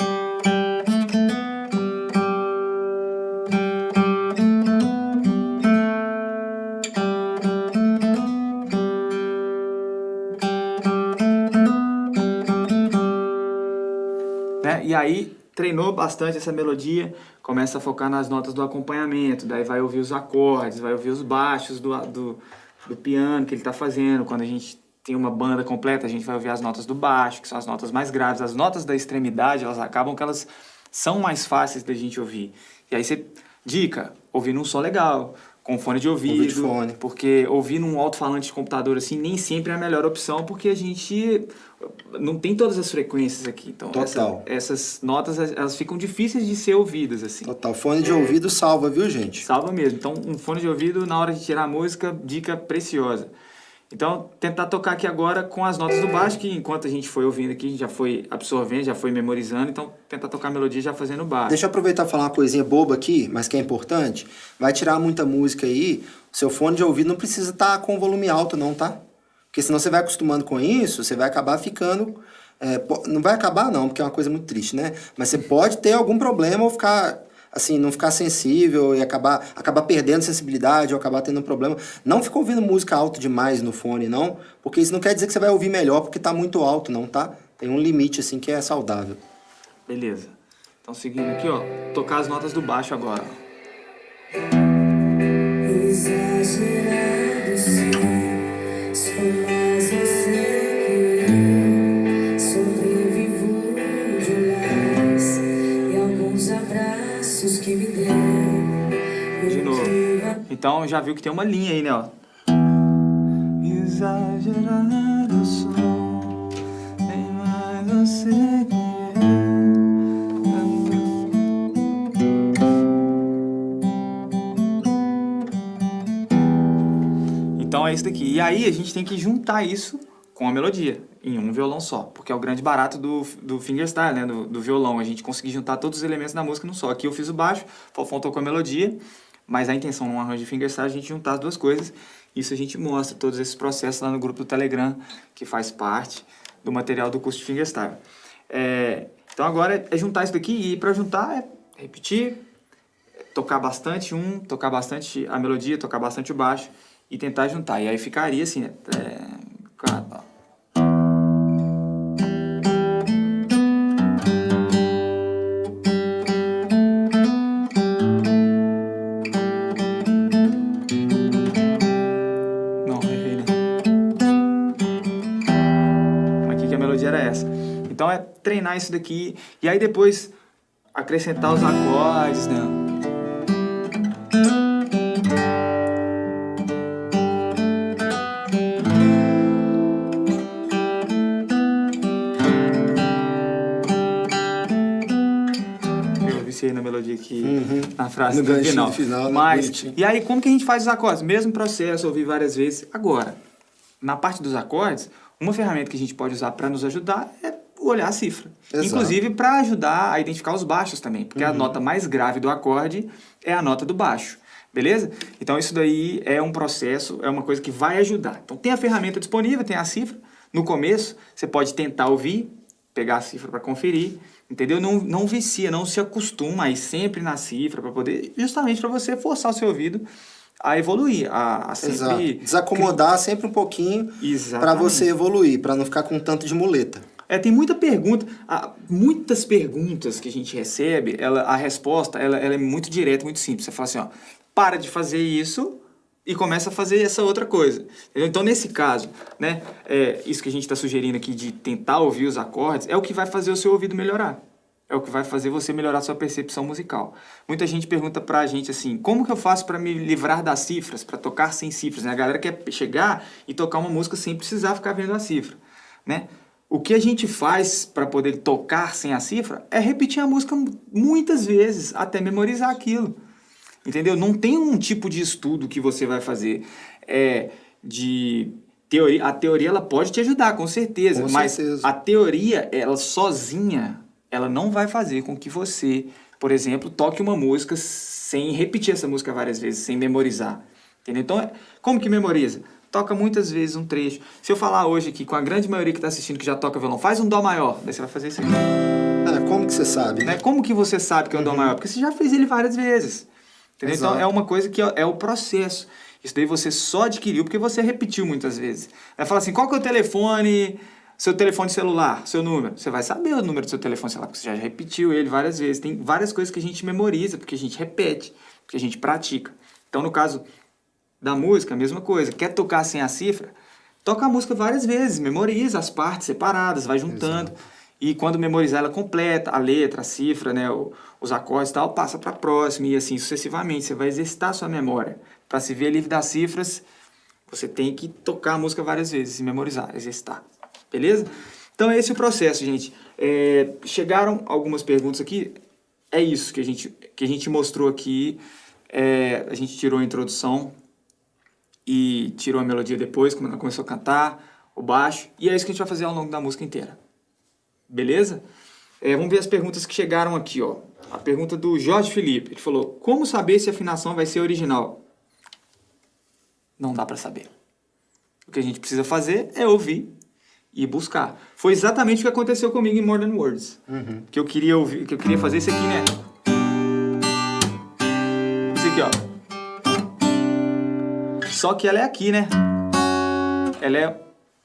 Né? E aí, treinou bastante essa melodia, começa a focar nas notas do acompanhamento, daí vai ouvir os acordes, vai ouvir os baixos do piano que ele está fazendo. Quando a gente tem uma banda completa, a gente vai ouvir as notas do baixo, que são as notas mais graves. As notas da extremidade, elas acabam que elas são mais fáceis da gente ouvir. E aí você, dica, ouvir num som legal, com fone de ouvido. Ouvir de fone. Porque ouvir num alto-falante de computador assim nem sempre é a melhor opção, porque a gente não tem todas as frequências aqui. Então Total. essas notas, elas ficam difíceis de ser ouvidas assim. Total. Fone de ouvido salva, viu, gente? Salva mesmo. Então, um fone de ouvido na hora de tirar a música, dica preciosa. Então, tentar tocar aqui agora com as notas do baixo, que enquanto a gente foi ouvindo aqui, a gente já foi absorvendo, já foi memorizando. Então, tentar tocar a melodia já fazendo baixo. Deixa eu aproveitar e falar uma coisinha boba aqui, mas que é importante. Vai tirar muita música aí, seu fone de ouvido não precisa estar com volume alto não, tá? Porque senão você vai acostumando com isso, você vai acabar ficando... não vai acabar não, porque é uma coisa muito triste, né? Mas você pode ter algum problema ou ficar... assim, não ficar sensível e acabar perdendo sensibilidade ou acabar tendo um problema. Não fica ouvindo música alto demais no fone, não, porque isso não quer dizer que você vai ouvir melhor porque tá muito alto, não, tá? Tem um limite, assim, que é saudável. Beleza. Então, seguindo aqui, ó, tocar as notas do baixo agora. Exagerado sim, sou mais você que eu. Sobrevivo de olhares e alguns abraços que me deu. De novo. Então, já viu que tem uma linha aí, né, ó. Exagerado eu sou, nem mais você que eu. Então é isso daqui. E aí a gente tem que juntar isso com a melodia, em um violão só. Porque é o grande barato do fingerstyle, né? Do violão. A gente conseguir juntar todos os elementos da música num só. Aqui eu fiz o baixo, o Fofão tocou a melodia, Mas a intenção num arranjo de fingerstyle é a gente juntar as duas coisas. Isso a gente mostra todos esses processos lá no grupo do Telegram, que faz parte do material do curso de fingerstyle. Então agora é juntar isso daqui, e para juntar é repetir, tocar bastante tocar bastante a melodia, tocar bastante o baixo e tentar juntar. E aí ficaria assim, né? Não, errei, né? Aqui que a melodia era essa. Então é treinar isso daqui e aí depois acrescentar os acordes, né? Eu viciei na melodia aqui, na frase No do ganchinho final. final, né? Mas, Bonitinho. e aí, como que a gente faz os acordes? Mesmo processo, ouvir várias vezes. Agora, na parte dos acordes, uma ferramenta que a gente pode usar para nos ajudar é olhar a cifra. Exato. Inclusive para ajudar a identificar os baixos também, porque a nota mais grave do acorde é a nota do baixo. Beleza? Então isso daí é um processo, é uma coisa que vai ajudar. Então tem a ferramenta disponível, tem a cifra. No começo, você pode tentar ouvir, pegar a cifra para conferir, entendeu? Não vicia, não se acostuma a ir sempre na cifra para poder, justamente para você forçar o seu ouvido a evoluir, a sempre... Exato. Desacomodar sempre um pouquinho para Exatamente. você evoluir, para não ficar com tanto de muleta. Tem muita pergunta, muitas perguntas que a gente recebe, a resposta ela é muito direta, muito simples. Você fala assim, ó, para de fazer isso e começa a fazer essa outra coisa. Entendeu? Então, nesse caso, né, isso que a gente está sugerindo aqui de tentar ouvir os acordes é o que vai fazer o seu ouvido melhorar. É o que vai fazer você melhorar a sua percepção musical. Muita gente pergunta pra gente assim, como que eu faço para me livrar das cifras, para tocar sem cifras? Né? A galera quer chegar e tocar uma música sem precisar ficar vendo a cifra, né? O que a gente faz para poder tocar sem a cifra é repetir a música muitas vezes, até memorizar aquilo. Entendeu? Não tem um tipo de estudo que você vai fazer de teoria. A teoria ela pode te ajudar, com certeza. Mas a teoria, ela sozinha, ela não vai fazer com que você, por exemplo, toque uma música sem repetir essa música várias vezes, sem memorizar. Entendeu? Então, como que memoriza? Toca muitas vezes um trecho. Se eu falar hoje aqui com a grande maioria que está assistindo que já toca violão, faz um dó maior, daí você vai fazer isso aqui. Como que você sabe? Né? Como que você sabe que é um dó maior? Porque você já fez ele várias vezes. Entendeu? Exato. Então é uma coisa que é o processo. Isso daí você só adquiriu porque você repetiu muitas vezes. Aí fala assim, qual que é o telefone, seu telefone celular, seu número? Você vai saber o número do seu telefone celular, porque você já repetiu ele várias vezes. Tem várias coisas que a gente memoriza, porque a gente repete, porque a gente pratica. Então, no caso da música, a mesma coisa. Quer tocar sem a cifra? Toca a música várias vezes, memoriza as partes separadas, vai juntando. Exato. E quando memorizar ela completa, a letra, a cifra, né, os acordes e tal, passa para a próxima e assim sucessivamente. Você vai exercitar a sua memória. Para se ver livre das cifras, você tem que tocar a música várias vezes e memorizar, exercitar. Beleza? Então, esse é o processo, gente. Chegaram algumas perguntas aqui. É isso que a gente mostrou aqui. A gente tirou a introdução e tirou a melodia depois, quando ela começou a cantar, o baixo. E é isso que a gente vai fazer ao longo da música inteira. Beleza? Vamos ver as perguntas que chegaram aqui, ó. A pergunta do Jorge Felipe. Ele falou, como saber se a afinação vai ser original? Não dá pra saber. O que a gente precisa fazer é ouvir e buscar. Foi exatamente o que aconteceu comigo em More Than Words. Que eu queria ouvir, que eu queria fazer isso aqui, né? Isso aqui, ó. Só que ela é aqui, né? Ela é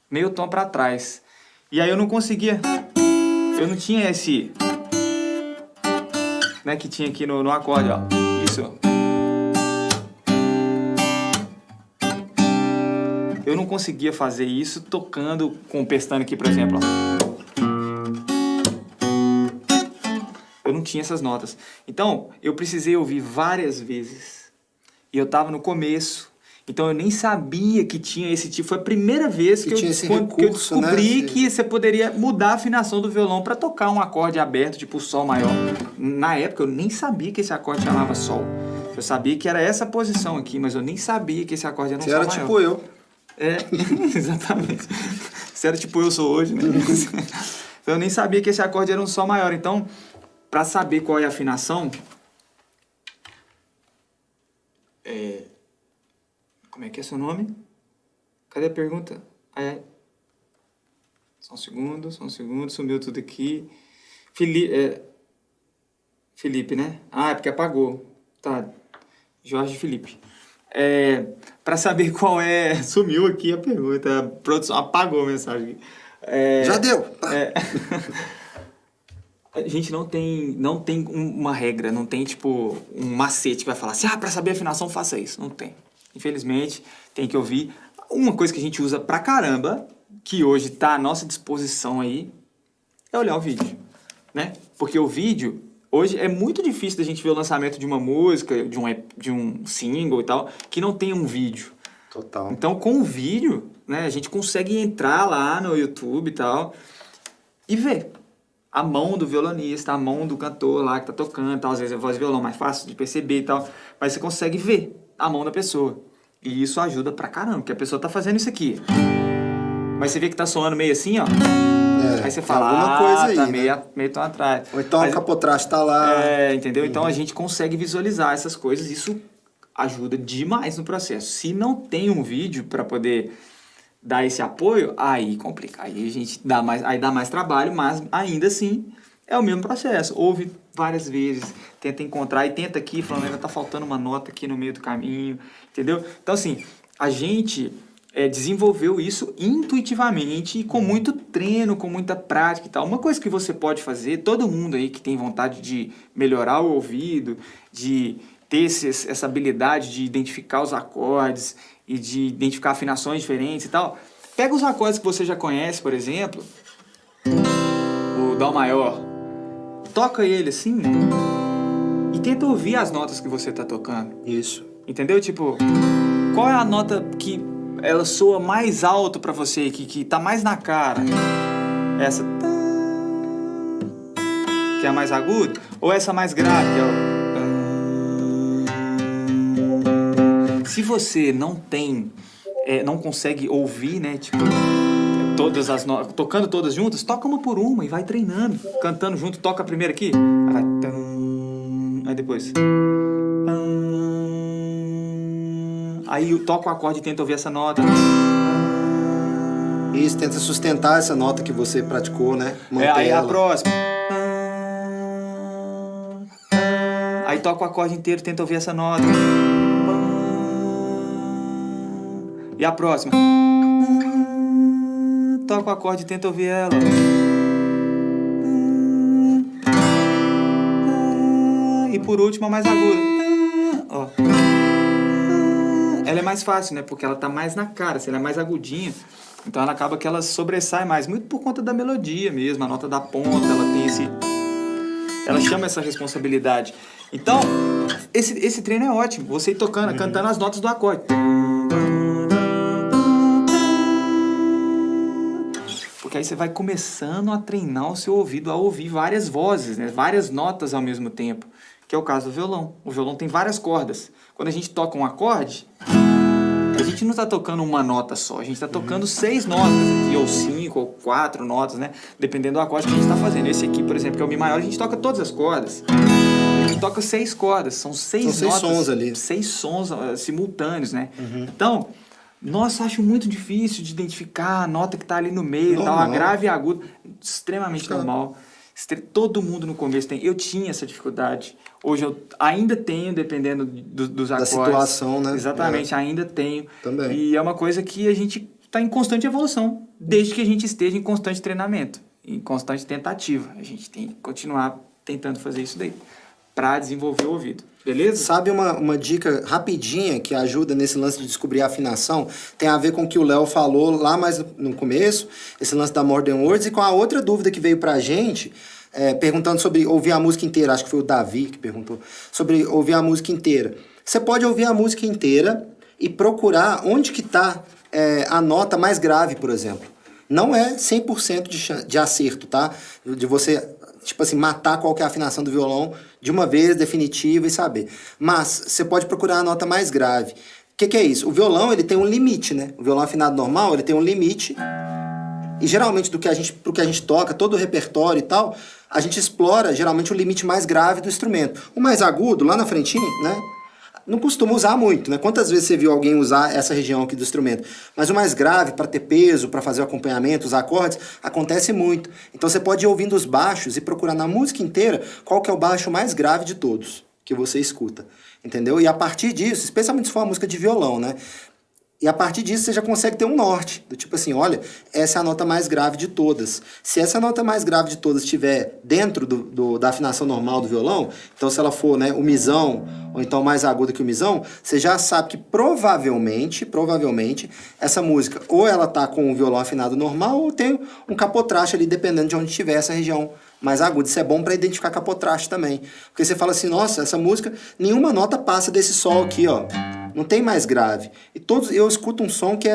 meio tom pra trás. E aí eu não conseguia... Eu não tinha esse... Né, que tinha aqui no acorde, ó. Isso. Eu não conseguia fazer isso tocando com o pestana aqui, por exemplo, ó. Eu não tinha essas notas. Então, eu precisei ouvir várias vezes. E eu tava no começo... Então eu nem sabia que tinha esse tipo. Foi a primeira vez que eu descobri, né? Que você poderia mudar a afinação do violão para tocar um acorde aberto, tipo Sol maior. Na época eu nem sabia que esse acorde chamava Sol. Eu sabia que era essa posição aqui, mas eu nem sabia que esse acorde era um Sol maior. Você era tipo eu. Exatamente. Você era tipo eu sou hoje, né? Eu nem sabia que esse acorde era um Sol maior. Então, para saber qual é a afinação... Como é que é seu nome? Cadê a pergunta? Só um segundo, sumiu tudo aqui. Felipe, né? É porque apagou. Tá. Jorge Felipe. Para saber qual é... Sumiu aqui a pergunta. A produção apagou a mensagem. Já deu. A gente não tem uma regra, não tem, tipo, um macete que vai falar assim, para saber a afinação, faça isso. Não tem. Infelizmente, tem que ouvir. Uma coisa que a gente usa pra caramba, que hoje tá à nossa disposição aí, é olhar o vídeo, né? Porque o vídeo, hoje, é muito difícil da gente ver o lançamento de uma música, de um single e tal, que não tenha um vídeo. Total. Então, com o vídeo, né, a gente consegue entrar lá no YouTube e tal, e ver a mão do violonista, a mão do cantor lá que tá tocando, tal. Às vezes a voz e violão é mais fácil de perceber e tal, mas você consegue ver a mão da pessoa. E isso ajuda pra caramba, porque a pessoa tá fazendo isso aqui. Mas você vê que tá soando meio assim, ó. Aí você fala, alguma coisa aí, tá né? meio tão atrás. Ou então o capotraste tá lá. Entendeu? Então a gente consegue visualizar essas coisas, isso ajuda demais no processo. Se não tem um vídeo pra poder dar esse apoio, aí complica. Aí a gente dá mais trabalho, mas ainda assim é o mesmo processo. Ouve várias vezes, tenta encontrar e tenta aqui, falando, ainda tá faltando uma nota aqui no meio do caminho, entendeu? Então assim, a gente desenvolveu isso intuitivamente e com muito treino, com muita prática e tal. Uma coisa que você pode fazer, todo mundo aí que tem vontade de melhorar o ouvido, de ter essa habilidade de identificar os acordes e de identificar afinações diferentes e tal, pega os acordes que você já conhece, por exemplo, o Dó maior, toca ele assim e tenta ouvir as notas que você tá tocando. Isso. Entendeu? Tipo, qual é a nota que ela soa mais alto pra você, que tá mais na cara? Essa que é a mais aguda? Ou essa mais grave, que é o... Se você não tem, não consegue ouvir, né, tipo, todas as notas, tocando todas juntas, toca uma por uma e vai treinando, cantando junto, toca a primeira aqui, aí depois, aí toca o acorde e tenta ouvir essa nota. Isso, tenta sustentar essa nota que você praticou, né? Manter Aí ela. a próxima. Aí toca o acorde inteiro, tenta ouvir essa nota. E a próxima. Toca o acorde e tenta ouvir ela. E por último a mais aguda. Ó. Ela é mais fácil, né? Porque ela tá mais na cara, ela é mais agudinha. Então ela acaba que ela sobressai mais, muito por conta da melodia mesmo, a nota da ponta, ela tem ela chama essa responsabilidade. Então, esse treino é ótimo, você ir tocando, cantando as notas do acorde. Porque aí você vai começando a treinar o seu ouvido a ouvir várias vozes, né? Várias notas ao mesmo tempo, que é o caso do violão. O violão tem várias cordas. Quando a gente toca um acorde, a gente não está tocando uma nota só, a gente está tocando 6 notas aqui, ou 5, ou 4 notas, né? Dependendo do acorde que a gente está fazendo. Esse aqui, por exemplo, que é o Mi maior, a gente toca todas as cordas. A gente toca 6 cordas, são 6 notas. 6 sons ali. 6 sons simultâneos, né? Então, nossa, acho muito difícil de identificar a nota que está ali no meio, tal, a grave e a aguda. Extremamente normal. Todo mundo no começo tem. Eu tinha essa dificuldade. Hoje eu ainda tenho, dependendo dos acordes. Da situação, né? Exatamente, ainda tenho. Também. E é uma coisa que a gente está em constante evolução, desde que a gente esteja em constante treinamento, em constante tentativa. A gente tem que continuar tentando fazer isso daí, para desenvolver o ouvido. Beleza? Sabe uma dica rapidinha que ajuda nesse lance de descobrir a afinação? Tem a ver com o que o Léo falou lá mais no começo, esse lance da More Than Words, e com a outra dúvida que veio pra gente, perguntando sobre ouvir a música inteira. Acho que foi o Davi que perguntou sobre ouvir a música inteira. Você pode ouvir a música inteira e procurar onde que tá a nota mais grave, por exemplo. Não é 100% de acerto, tá? De você, tipo assim, matar qual que é a afinação do violão de uma vez, definitiva, e saber. Mas você pode procurar a nota mais grave. O que é isso? O violão, ele tem um limite, né? O violão afinado normal, ele tem um limite. E geralmente, pro que a gente toca, todo o repertório e tal, a gente explora, geralmente, o limite mais grave do instrumento. O mais agudo, lá na frentinha, né? não costuma usar muito, né? Quantas vezes você viu alguém usar essa região aqui do instrumento? Mas o mais grave, para ter peso, para fazer o acompanhamento, os acordes, acontece muito. Então você pode ir ouvindo os baixos e procurar na música inteira qual que é o baixo mais grave de todos que você escuta, entendeu? E a partir disso, especialmente se for uma música de violão, né? E a partir disso você já consegue ter um norte, do tipo assim, olha, essa é a nota mais grave de todas. Se essa nota mais grave de todas estiver dentro da afinação normal do violão, então se ela for, né, o misão, ou então mais aguda que o misão, você já sabe que provavelmente, essa música ou ela tá com o violão afinado normal ou tem um capotraste ali, dependendo de onde estiver essa região mais aguda. Isso é bom para identificar capotraste também. Porque você fala assim, nossa, essa música, nenhuma nota passa desse sol aqui, ó. Não tem mais grave. E todos, eu escuto um som que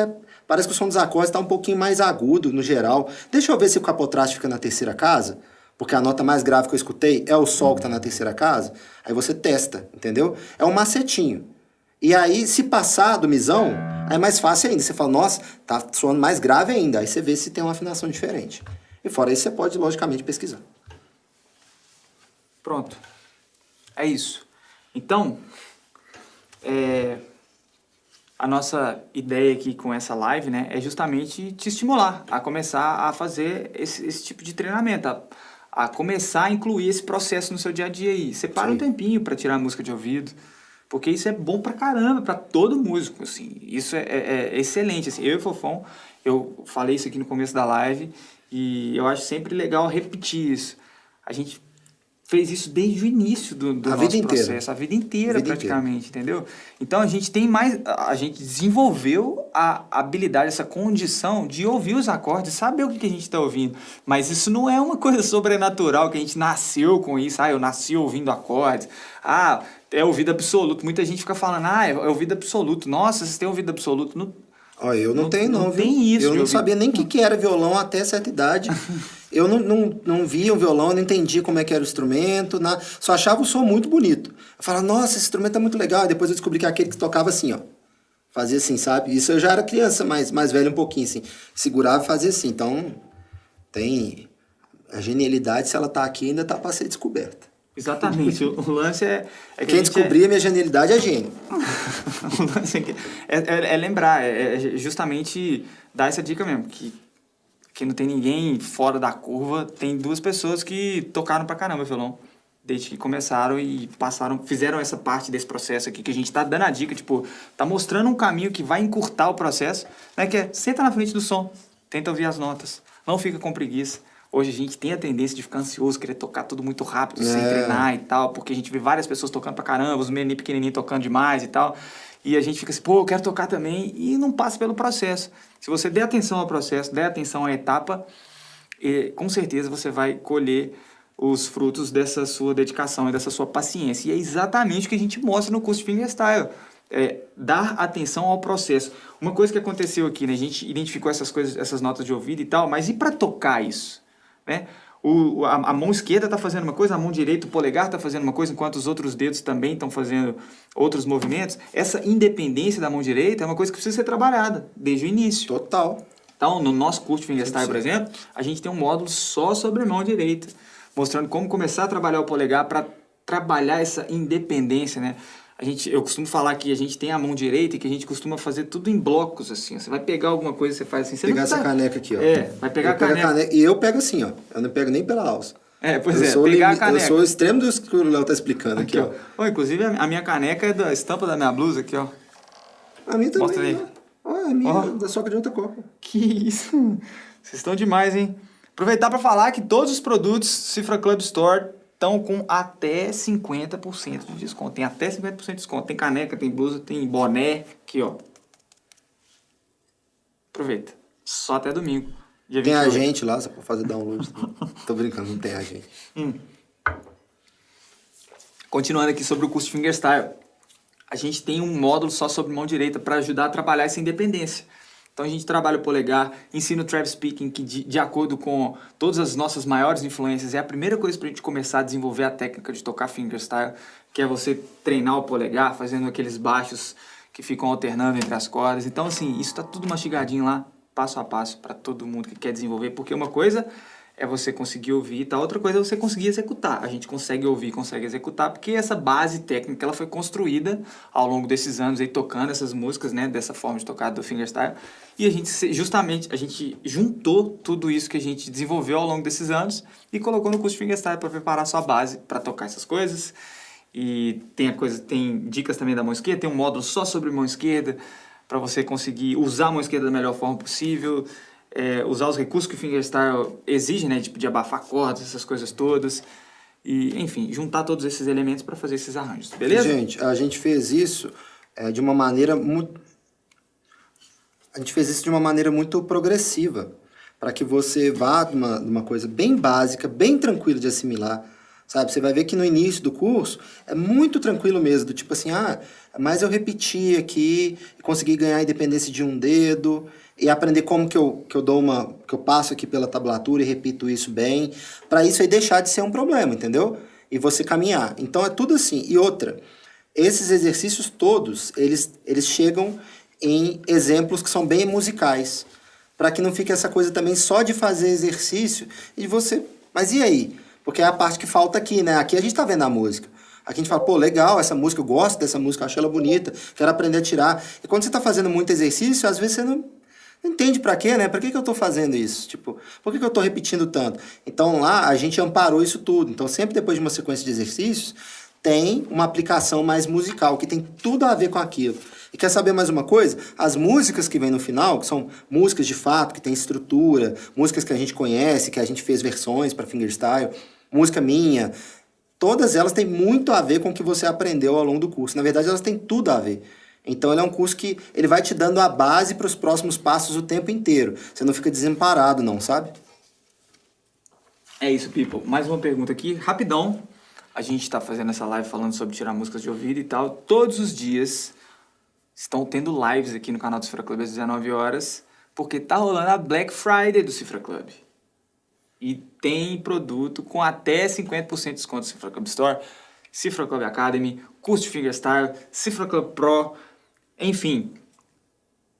parece que o som dos acordes está um pouquinho mais agudo, no geral. Deixa eu ver se o capotraste fica na terceira casa, porque a nota mais grave que eu escutei é o sol que está na terceira casa. Aí você testa, entendeu? É um macetinho. E aí, se passar do misão, aí é mais fácil ainda. Você fala, nossa, tá soando mais grave ainda. Aí você vê se tem uma afinação diferente. E fora isso, você pode, logicamente, pesquisar. Pronto. É isso. Então, a nossa ideia aqui com essa live, né, é justamente te estimular a começar a fazer esse tipo de treinamento, a começar a incluir esse processo no seu dia a dia aí. Separa um tempinho para tirar a música de ouvido, porque isso é bom pra caramba, pra todo músico, assim. Isso é excelente, assim. Eu e o Fofão, eu falei isso aqui no começo da live, e eu acho sempre legal repetir isso. A gente fez isso desde o início do nosso processo, a vida inteira praticamente, entendeu? Então a gente desenvolveu a habilidade, essa condição de ouvir os acordes, saber o que a gente está ouvindo. Mas isso não é uma coisa sobrenatural, que a gente nasceu com isso. Eu nasci ouvindo acordes. É ouvido absoluto. Muita gente fica falando, é ouvido absoluto. Nossa, vocês têm ouvido absoluto. Não, eu não tenho, não, viu? Tem isso. Eu não sabia nem o que era violão até certa idade. Eu não via o violão, não entendia como é que era o instrumento, só achava o som muito bonito. Eu falava, nossa, esse instrumento é muito legal. E depois eu descobri que é aquele que tocava assim, ó. Fazia assim, sabe? Isso eu já era criança, mais velho um pouquinho, assim. Segurava e fazia assim. Então, tem a genialidade, se ela tá aqui, ainda tá para ser descoberta. Exatamente. O lance é que quem descobrir a minha genialidade é gênio. O lance é lembrar, é justamente dar essa dica mesmo, que não tem ninguém fora da curva. Tem duas pessoas que tocaram pra caramba violão, desde que começaram e fizeram essa parte desse processo aqui, que a gente tá dando a dica, tipo, tá mostrando um caminho que vai encurtar o processo, né, que senta na frente do som, tenta ouvir as notas, não fica com preguiça. Hoje a gente tem a tendência de ficar ansioso, querer tocar tudo muito rápido, sem treinar e tal, porque a gente vê várias pessoas tocando pra caramba, os meninos pequenininhos tocando demais e tal, e a gente fica assim, eu quero tocar também, e não passa pelo processo. Se você der atenção ao processo, der atenção à etapa, com certeza você vai colher os frutos dessa sua dedicação e dessa sua paciência. E é exatamente o que a gente mostra no curso de Fingerstyle. Dar atenção ao processo. Uma coisa que aconteceu aqui, né? A gente identificou essas coisas, essas notas de ouvido e tal, mas e para tocar isso? Né? A mão esquerda está fazendo uma coisa, a mão direita, o polegar está fazendo uma coisa, enquanto os outros dedos também estão fazendo outros movimentos. Essa independência da mão direita é uma coisa que precisa ser trabalhada desde o início. Total. Então, no nosso curso de Fingerstyle, por exemplo, a gente tem um módulo só sobre a mão direita, mostrando como começar a trabalhar o polegar para trabalhar essa independência, né? Eu costumo falar que a gente tem a mão direita e que a gente costuma fazer tudo em blocos, assim. Você vai pegar alguma coisa, você faz assim... Você pegar essa caneca aqui, ó. Vai pegar a caneca. E eu pego assim, ó. Eu não pego nem pela alça. Pegar a caneca. Eu sou o extremo do que o Léo tá explicando aqui, ó. Inclusive, a minha caneca é da estampa da minha blusa aqui, ó. A minha também. Mostra aí. A minha é da soca de outra cor. Que isso. Vocês estão demais, hein? Aproveitar para falar que todos os produtos Cifra Club Store estão com até 50% de desconto. Tem até 50% de desconto. Tem caneca, tem blusa, tem boné. Aqui, ó. Aproveita. Só até domingo. Tem agente lá, só pra fazer download. Tô brincando, não tem agente. Continuando aqui sobre o curso de Fingerstyle. A gente tem um módulo só sobre mão direita para ajudar a trabalhar essa independência. Então a gente trabalha o polegar, ensina o Travis Speaking, que de acordo com todas as nossas maiores influências, é a primeira coisa para a gente começar a desenvolver a técnica de tocar fingerstyle, que é você treinar o polegar, fazendo aqueles baixos que ficam alternando entre as cordas. Então, assim, isso está tudo mastigadinho lá, passo a passo, para todo mundo que quer desenvolver, porque uma coisa é você conseguir ouvir e tal. Outra coisa é você conseguir executar. A gente consegue ouvir, consegue executar, porque essa base técnica ela foi construída ao longo desses anos, aí, tocando essas músicas, né, dessa forma de tocar do fingerstyle. E a gente juntou tudo isso que a gente desenvolveu ao longo desses anos e colocou no curso de fingerstyle para preparar a sua base para tocar essas coisas. E tem dicas também da mão esquerda, tem um módulo só sobre mão esquerda, para você conseguir usar a mão esquerda da melhor forma possível. Usar os recursos que o fingerstyle exige, né? Tipo de abafar cordas, essas coisas todas. E, enfim, juntar todos esses elementos para fazer esses arranjos, beleza? Gente, a gente fez isso de uma maneira muito... A gente fez isso de uma maneira muito progressiva, para que você vá de uma coisa bem básica, bem tranquila de assimilar, sabe? Você vai ver que no início do curso é muito tranquilo mesmo, do tipo assim, mas eu repeti aqui, consegui ganhar a independência de um dedo... E aprender como que eu passo aqui pela tablatura e repito isso bem, para isso aí deixar de ser um problema, entendeu? E você caminhar. Então é tudo assim. E outra, esses exercícios todos, eles chegam em exemplos que são bem musicais, para que não fique essa coisa também só de fazer exercício e você... Mas e aí? Porque é a parte que falta aqui, né? Aqui a gente tá vendo a música. Aqui a gente fala, pô, legal, essa música, eu gosto dessa música, acho ela bonita, quero aprender a tirar. E quando você tá fazendo muito exercício, às vezes você não entende pra quê, né? Pra que eu tô fazendo isso? Tipo, por que eu tô repetindo tanto? Então lá a gente amparou isso tudo. Então sempre depois de uma sequência de exercícios, tem uma aplicação mais musical, que tem tudo a ver com aquilo. E quer saber mais uma coisa? As músicas que vem no final, que são músicas de fato, que tem estrutura, músicas que a gente conhece, que a gente fez versões para fingerstyle, música minha, todas elas têm muito a ver com o que você aprendeu ao longo do curso. Na verdade, elas têm tudo a ver. Então, ele é um curso que ele vai te dando a base para os próximos passos o tempo inteiro. Você não fica desamparado, não, sabe? É isso, people. Mais uma pergunta aqui, rapidão. A gente está fazendo essa live falando sobre tirar músicas de ouvido e tal. Todos os dias estão tendo lives aqui no canal do Cifra Club às 19 horas, porque tá rolando a Black Friday do Cifra Club. E tem produto com até 50% de desconto no Cifra Club Store, Cifra Club Academy, curso de fingerstyle, Cifra Club Pro, enfim,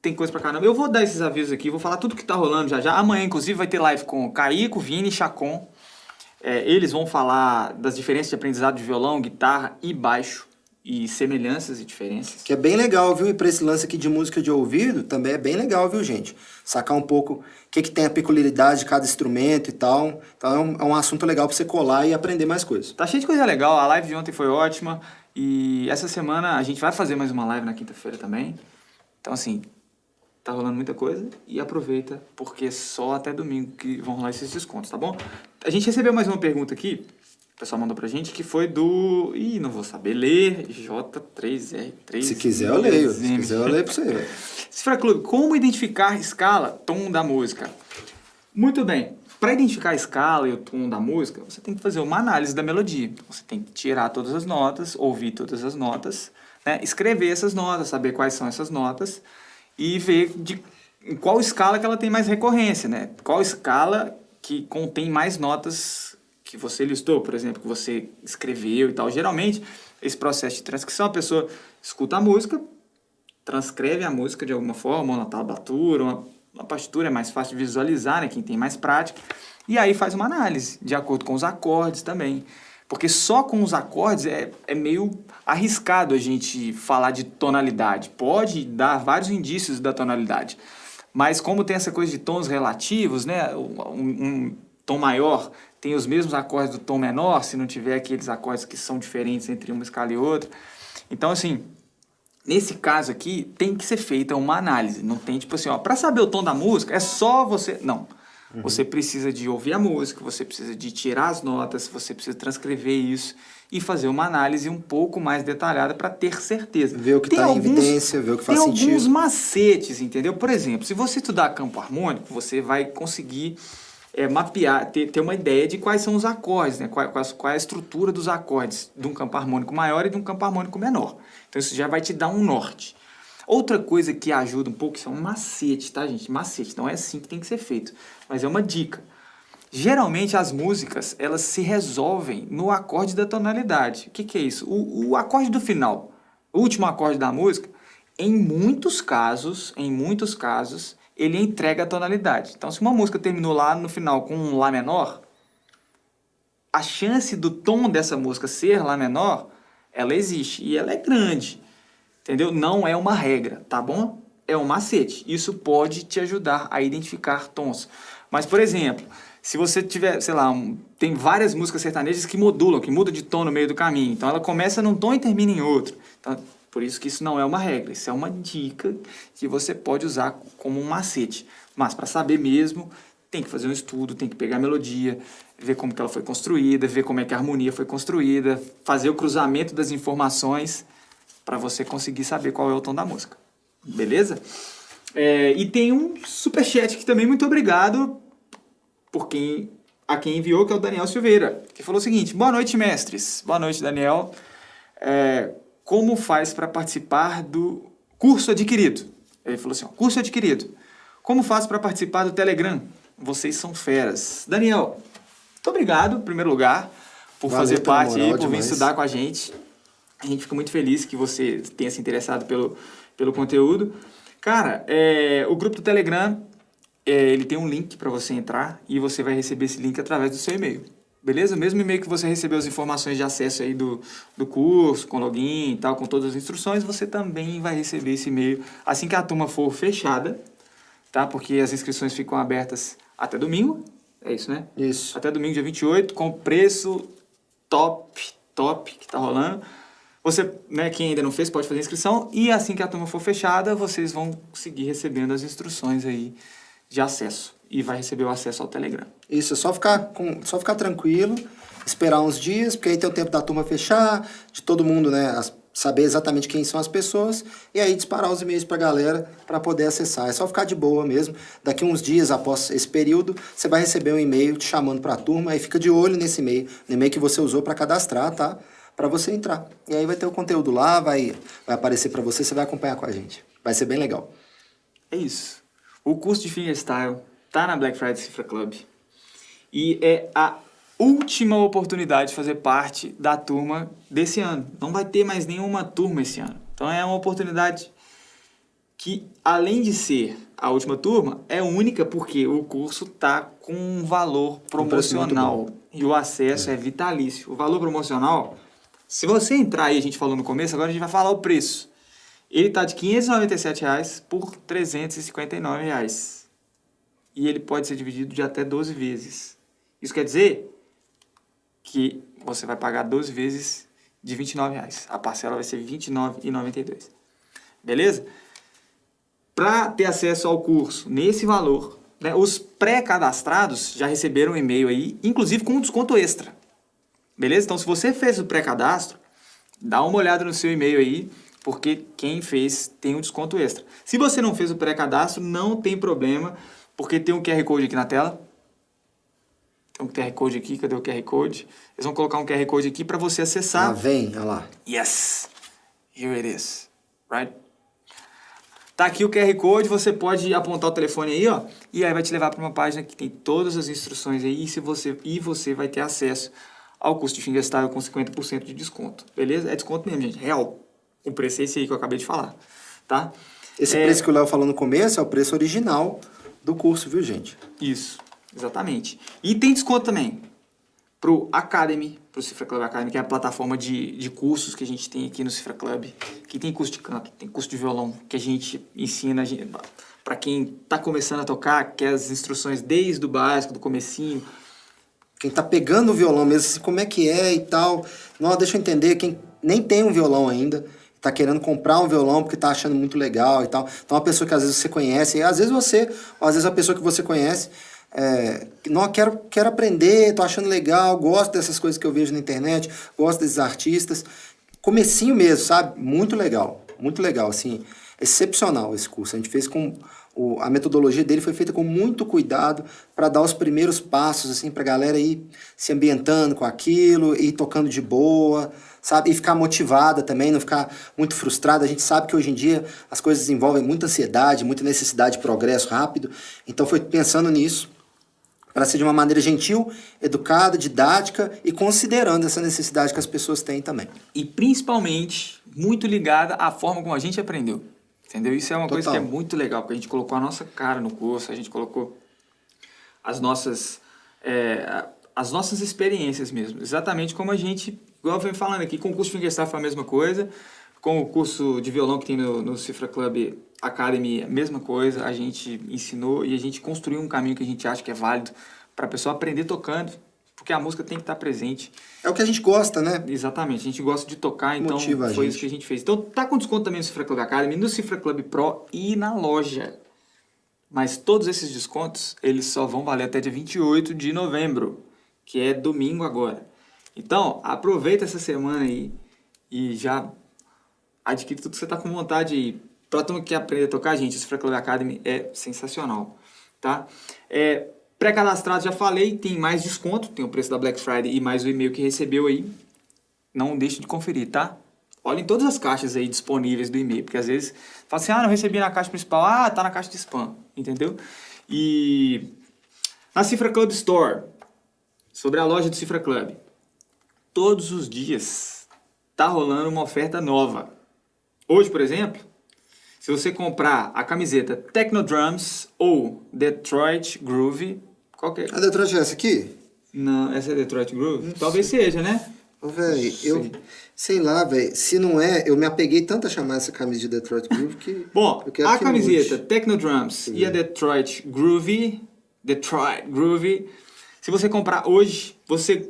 tem coisa pra caramba. Eu vou dar esses avisos aqui, vou falar tudo que tá rolando já já. Amanhã, inclusive, vai ter live com Caíco, Vini e Chacon. Eles vão falar das diferenças de aprendizado de violão, guitarra e baixo, e semelhanças e diferenças. Que é bem legal, viu? E para esse lance aqui de música de ouvido, também é bem legal, viu, gente? Sacar um pouco o que tem a peculiaridade de cada instrumento e tal. Então é um assunto legal para você colar e aprender mais coisas. Tá cheio de coisa legal, a live de ontem foi ótima. E essa semana a gente vai fazer mais uma live na quinta-feira também. Então, assim, tá rolando muita coisa. E aproveita, porque só até domingo que vão rolar esses descontos, tá bom? A gente recebeu mais uma pergunta aqui. O pessoal mandou pra gente, que foi do... Ih, não vou saber ler. J3R3... Se quiser eu leio. Se quiser eu leio pra você. Cifra Club, como identificar escala, tom da música? Muito bem. Para identificar a escala e o tom da música, você tem que fazer uma análise da melodia. Você tem que tirar todas as notas, ouvir todas as notas, né? Escrever essas notas, saber quais são essas notas e ver em qual escala que ela tem mais recorrência, né? Qual escala que contém mais notas que você listou, por exemplo, que você escreveu e tal. Geralmente, esse processo de transcrição, a pessoa escuta a música, transcreve a música de alguma forma, ou na tablatura, uma partitura é mais fácil de visualizar, né, quem tem mais prática, e aí faz uma análise, de acordo com os acordes também. Porque só com os acordes é meio arriscado a gente falar de tonalidade. Pode dar vários indícios da tonalidade, mas como tem essa coisa de tons relativos, né, um tom maior tem os mesmos acordes do tom menor, se não tiver aqueles acordes que são diferentes entre uma escala e outra. Então, assim, nesse caso aqui, tem que ser feita uma análise. Não tem, tipo assim, ó, pra saber o tom da música, é só você... Não. Você precisa de ouvir a música, você precisa de tirar as notas, você precisa transcrever isso e fazer uma análise um pouco mais detalhada para ter certeza. Ver o que está em evidência, ver o que faz sentido. Tem alguns macetes, entendeu? Por exemplo, se você estudar campo harmônico, você vai conseguir... mapear, ter uma ideia de quais são os acordes, né? Qual é a estrutura dos acordes de um campo harmônico maior e de um campo harmônico menor. Então isso já vai te dar um norte. Outra coisa que ajuda um pouco, isso é um macete, tá, gente? Macete, não é assim que tem que ser feito, mas é uma dica. Geralmente as músicas, elas se resolvem no acorde da tonalidade. O que é isso? O acorde do final, o último acorde da música, em muitos casos, ele entrega a tonalidade. Então, se uma música terminou lá no final com um Lá menor, a chance do tom dessa música ser Lá menor, ela existe e ela é grande, entendeu? Não é uma regra, tá bom? É um macete. Isso pode te ajudar a identificar tons. Mas, por exemplo, se você tiver, sei lá, tem várias músicas sertanejas que modulam, que mudam de tom no meio do caminho. Então, ela começa num tom e termina em outro. Então, por isso que isso não é uma regra. Isso é uma dica que você pode usar como um macete. Mas, para saber mesmo, tem que fazer um estudo, tem que pegar a melodia, ver como que ela foi construída, ver como é que a harmonia foi construída, fazer o cruzamento das informações para você conseguir saber qual é o tom da música. Beleza? E tem um superchat aqui também, muito obrigado a quem enviou, que é o Daniel Silveira, que falou o seguinte: boa noite, mestres. Boa noite, Daniel. Como faz para participar do curso adquirido? Ele falou assim, ó, curso adquirido. Como faz para participar do Telegram? Vocês são feras. Daniel, muito obrigado, em primeiro lugar, por fazer parte aí, por vir estudar com a gente. A gente fica muito feliz que você tenha se interessado pelo conteúdo. Cara, o grupo do Telegram, ele tem um link para você entrar e você vai receber esse link através do seu e-mail. Beleza? O mesmo e-mail que você recebeu as informações de acesso aí do curso, com login e tal, com todas as instruções, você também vai receber esse e-mail assim que a turma for fechada, tá? Porque as inscrições ficam abertas até domingo, é isso, né? Isso. Até domingo, dia 28, com preço top que tá rolando. Você, né, quem ainda não fez, pode fazer a inscrição e assim que a turma for fechada, vocês vão seguir recebendo as instruções aí de acesso e vai receber o acesso ao Telegram. Isso, é só ficar tranquilo, esperar uns dias, porque aí tem o tempo da turma fechar, de todo mundo, né, saber exatamente quem são as pessoas e aí disparar os e-mails pra galera para poder acessar. É só ficar de boa mesmo. Daqui uns dias após esse período, você vai receber um e-mail te chamando pra turma e fica de olho nesse e-mail, no e-mail que você usou para cadastrar, tá? Para você entrar. E aí vai ter o conteúdo lá, vai aparecer para você, você vai acompanhar com a gente. Vai ser bem legal. É isso. O curso de fingerstyle tá na Black Friday Cifra Club e é a última oportunidade de fazer parte da turma desse ano. Não vai ter mais nenhuma turma esse ano. Então é uma oportunidade que, além de ser a última turma, é única porque o curso tá com um valor promocional e o acesso é vitalício. O valor promocional, se você entrar aí, a gente falou no começo, agora a gente vai falar o preço. Ele tá de R$ 597 por R$ 359. E ele pode ser dividido de até 12 vezes. Isso quer dizer que você vai pagar 12 vezes de R$ 29,00. A parcela vai ser R$ 29,92. Beleza? Para ter acesso ao curso nesse valor, né, os pré-cadastrados já receberam um e-mail aí, inclusive com um desconto extra. Beleza? Então, se você fez o pré-cadastro, dá uma olhada no seu e-mail aí, porque quem fez tem um desconto extra. Se você não fez o pré-cadastro, não tem problema, porque tem um QR Code aqui na tela. Tem um QR Code aqui, cadê o QR Code? Eles vão colocar um QR Code aqui para você acessar. Olha lá. Yes! Here it is. Right? Tá aqui o QR Code, você pode apontar o telefone aí, ó, e aí vai te levar para uma página que tem todas as instruções aí, e você vai ter acesso ao curso de fingerstyle com 50% de desconto. Beleza? É desconto mesmo, gente. Real. O preço é esse aí que eu acabei de falar. Tá? Esse preço que o Léo falou no começo é o preço original do curso, viu, gente? Isso. Exatamente. E tem desconto também pro Academy, pro Cifra Club Academy, que é a plataforma de cursos que a gente tem aqui no Cifra Club, que tem curso de canto, tem curso de violão, que a gente ensina para quem tá começando a tocar, que é as instruções desde o básico, do comecinho. Quem tá pegando o violão mesmo, assim, como é que é e tal. Não, deixa eu entender, quem nem tem um violão ainda, tá querendo comprar um violão porque tá achando muito legal e tal. Então, uma pessoa que às vezes você conhece, e às vezes você, ou às vezes a pessoa que você conhece, não, quero aprender, tô achando legal, gosto dessas coisas que eu vejo na internet, gosto desses artistas. Comecinho mesmo, sabe? Muito legal, assim, excepcional esse curso. A gente fez com... A metodologia dele foi feita com muito cuidado para dar os primeiros passos, assim, pra galera ir se ambientando com aquilo, ir tocando de boa, sabe? E ficar motivada também, não ficar muito frustrada. A gente sabe que hoje em dia as coisas envolvem muita ansiedade, muita necessidade de progresso rápido. Então foi pensando nisso, para ser de uma maneira gentil, educada, didática e considerando essa necessidade que as pessoas têm também. E principalmente muito ligada à forma como a gente aprendeu. Entendeu? Isso é uma coisa que é Total. muito legal, porque a gente colocou a nossa cara no curso, a gente colocou as nossas experiências mesmo. Exatamente como a gente, igual eu venho falando aqui, com o curso de fingerstyle foi a mesma coisa, com o curso de violão que tem no Cifra Club Academy, a mesma coisa, a gente ensinou e a gente construiu um caminho que a gente acha que é válido para a pessoa aprender tocando, porque a música tem que estar presente. É o que a gente gosta, né? Exatamente, a gente gosta de tocar, então Motiva a foi gente. isso que a gente fez. Então tá com desconto também no Cifra Club Academy, no Cifra Club Pro e na loja. Mas todos esses descontos, eles só vão valer até dia 28 de novembro, que é domingo agora. Então, aproveita essa semana aí e já adquire tudo que você tá com vontade aí. Pra todo mundo que quer aprender a tocar, gente, o Cifra Club Academy é sensacional, tá? Pré-cadastrado, já falei, tem mais desconto, tem o preço da Black Friday e mais o e-mail que recebeu aí. Não deixe de conferir, tá? Olhem todas as caixas aí disponíveis do e-mail, porque às vezes fala assim, não recebi na caixa principal, tá na caixa de spam, entendeu? E na Cifra Club Store, sobre a loja do Cifra Club, todos os dias tá rolando uma oferta nova. Hoje, por exemplo, se você comprar a camiseta Techno Drums ou Detroit Groove, qual que é? A Detroit é essa aqui? Não, essa é Detroit Groove? Talvez seja, né? Ô, velho, eu... Sei lá, velho. Se não é, eu me apeguei tanto a chamar essa camisa de Detroit Groove que... Bom, eu quero a que camiseta mude. Techno Drums e a Detroit Groove, se você comprar hoje, você...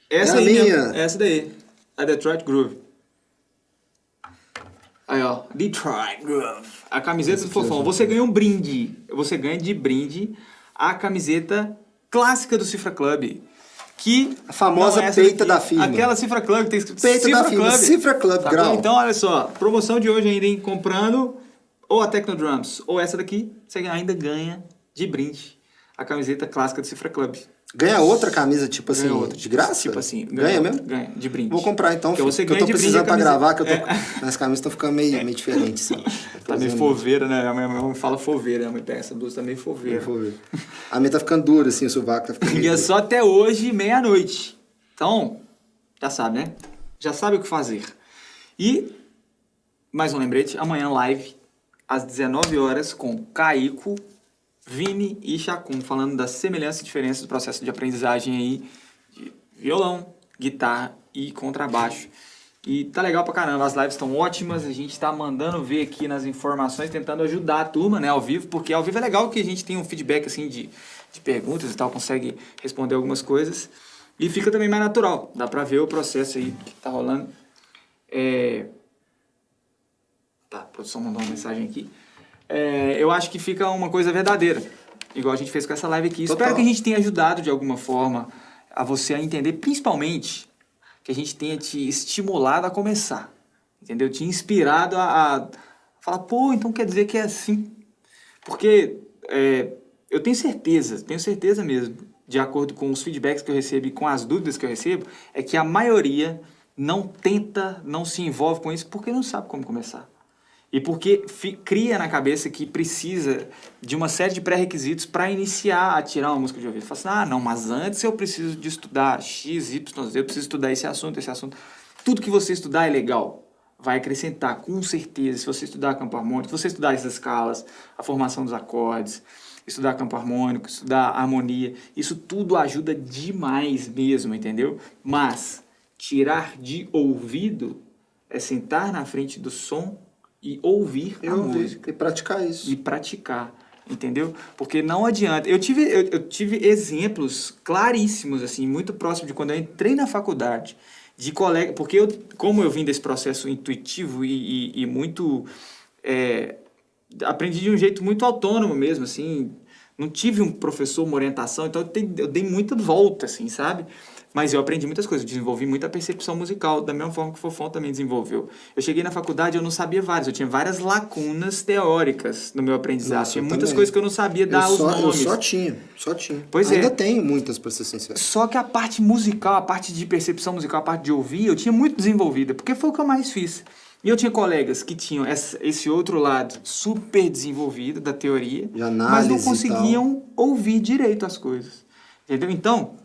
Essa É a aí minha. mesmo, essa daí, a Detroit Groove. Aí, ó, Detroit Groove. A camiseta do Fofão. Você ganha um brinde. Você ganha de brinde a camiseta clássica do Cifra Club. Que A famosa não é essa peita daqui. da firma. Aquela Cifra Club que tem escrito Peita Cifra da firma, Club. Cifra Club, Tá grau. bom? Então, olha só. Promoção de hoje ainda, hein? Comprando ou a Techno Drums ou essa daqui, você ainda ganha de brinde a camiseta clássica do Cifra Club. Ganha outra camisa, tipo assim, Ganha outra, de graça? Tipo assim. Ganha mesmo? Ganha, de brinde. Vou comprar então, Porque filho, você porque eu ganha tô de brinde a precisando pra camiseta. gravar, que eu tô... As camisas estão ficando meio diferentes, assim. Tá meio foveira, né? A minha mãe fala foveira, a minha pega essa blusa tá meio foveira. Vou ver. A minha tá ficando dura, assim, o sovaco tá ficando E meio é duro. só até hoje, meia-noite. Então, já sabe, né? Já sabe o que fazer. E, mais um lembrete, amanhã live, às 19 horas, com Caico, Vini e Chacum, falando das semelhanças e diferenças do processo de aprendizagem aí de violão, guitarra e contrabaixo. E tá legal pra caramba, as lives estão ótimas, a gente tá mandando ver aqui nas informações, tentando ajudar a turma, né, ao vivo, porque ao vivo é legal que a gente tem um feedback, assim, de perguntas e tal, consegue responder algumas coisas. E fica também mais natural, dá pra ver o processo aí que tá rolando. Tá, a produção mandou uma mensagem aqui. Eu acho que fica uma coisa verdadeira, igual a gente fez com essa live aqui. Total. Espero que a gente tenha ajudado de alguma forma a você a entender, principalmente, que a gente tenha te estimulado a começar, entendeu? Te inspirado a falar, pô, então quer dizer que é assim. Porque eu tenho certeza mesmo, de acordo com os feedbacks que eu recebo e com as dúvidas que eu recebo, é que a maioria não se envolve com isso porque não sabe como começar. E porque cria na cabeça que precisa de uma série de pré-requisitos para iniciar a tirar uma música de ouvido. Fala assim, não, mas antes eu preciso de estudar X, Y, Z, eu preciso estudar esse assunto. Tudo que você estudar é legal. Vai acrescentar, com certeza, se você estudar campo harmônico, se você estudar essas escalas, a formação dos acordes, estudar campo harmônico, estudar harmonia, isso tudo ajuda demais mesmo, entendeu? Mas tirar de ouvido é sentar na frente do som e ouvir a música. E praticar isso. E praticar, entendeu? Porque não adianta. Eu tive exemplos claríssimos, assim, muito próximos de quando eu entrei na faculdade, de colega, porque como eu vim desse processo intuitivo e muito... aprendi de um jeito muito autônomo mesmo, assim, não tive um professor, uma orientação, então eu dei muita volta, assim, sabe? Mas eu aprendi muitas coisas, desenvolvi muita percepção musical, da mesma forma que o Fofão também desenvolveu. Eu cheguei na faculdade, eu não sabia várias, eu tinha várias lacunas teóricas no meu aprendizado. Nossa, tinha eu muitas também. coisas que eu não sabia dar os nomes. Eu só tinha. Pois Ainda é. tenho muitas, pra ser sincero. Só que a parte musical, a parte de percepção musical, a parte de ouvir, eu tinha muito desenvolvida, porque foi o que eu mais fiz. E eu tinha colegas que tinham esse outro lado super desenvolvido da teoria, De mas análise não e conseguiam ouvir direito as coisas. Entendeu? Então,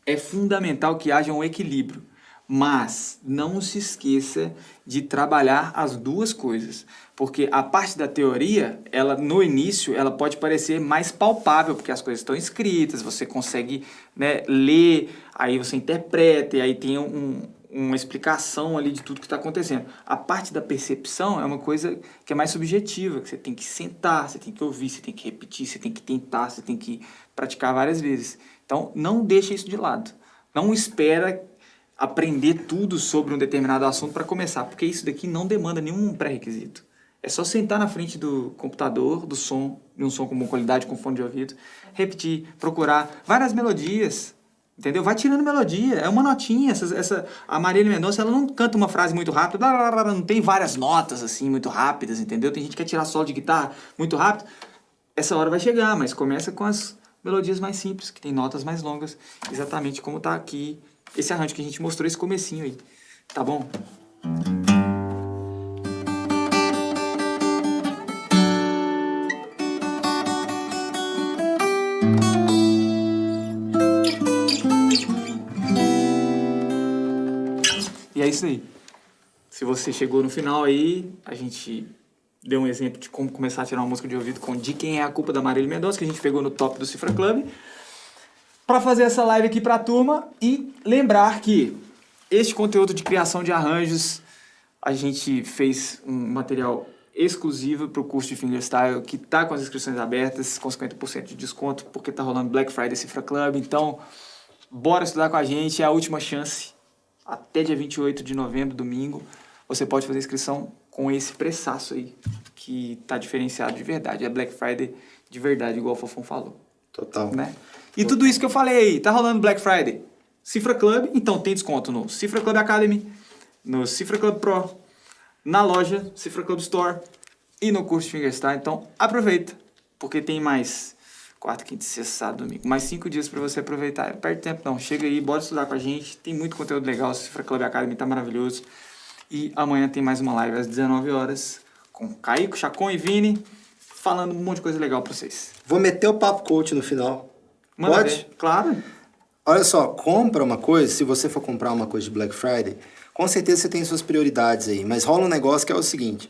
é fundamental que haja um equilíbrio. Mas não se esqueça de trabalhar as duas coisas, porque a parte da teoria, ela no início, ela pode parecer mais palpável, porque as coisas estão escritas, você consegue, né, ler, aí você interpreta, e aí tem uma explicação ali de tudo que está acontecendo. A parte da percepção é uma coisa que é mais subjetiva, que você tem que sentar, você tem que ouvir, você tem que repetir, você tem que tentar, você tem que praticar várias vezes. Então, não deixa isso de lado. Não espera aprender tudo sobre um determinado assunto para começar, porque isso daqui não demanda nenhum pré-requisito. É só sentar na frente do computador, de um som com boa qualidade, com fone de ouvido, repetir, procurar várias melodias, entendeu? Vai tirando melodia, é uma notinha. A Marília Mendonça, ela não canta uma frase muito rápida, blá, blá, blá, não tem várias notas assim, muito rápidas, entendeu? Tem gente que quer tirar solo de guitarra muito rápido. Essa hora vai chegar, mas começa com as melodias mais simples, que tem notas mais longas, exatamente como tá aqui esse arranjo que a gente mostrou, esse comecinho aí, tá bom? E é isso aí. Se você chegou no final aí, a gente deu um exemplo de como começar a tirar uma música de ouvido com De Quem É a Culpa, da Marília Mendonça, que a gente pegou no top do Cifra Club, para fazer essa live aqui para a turma. E lembrar que este conteúdo de criação de arranjos, a gente fez um material exclusivo para o curso de fingerstyle, que está com as inscrições abertas, com 50% de desconto, porque está rolando Black Friday Cifra Club. Então, bora estudar com a gente, é a última chance. Até dia 28 de novembro, domingo, você pode fazer inscrição com esse preçaço aí, que tá diferenciado de verdade. É Black Friday de verdade, igual o Fofão falou. Total. Né? E tudo isso que eu falei aí, tá rolando Black Friday. Cifra Club, então tem desconto no Cifra Club Academy, no Cifra Club Pro, na loja Cifra Club Store e no curso de fingerstyle. Então aproveita, porque tem mais quarta, quinta, sexta, sábado, domingo. Mais 5 dias para você aproveitar. Não perde tempo não, chega aí, bora estudar com a gente. Tem muito conteúdo legal, o Cifra Club Academy tá maravilhoso. E amanhã tem mais uma live às 19 horas com Caico, Chacon e Vini, falando um monte de coisa legal para vocês. Vou meter o papo coach no final. Manda Pode? ver. Claro. Olha só, compra uma coisa, se você for comprar uma coisa de Black Friday, com certeza você tem suas prioridades aí, mas rola um negócio que é o seguinte,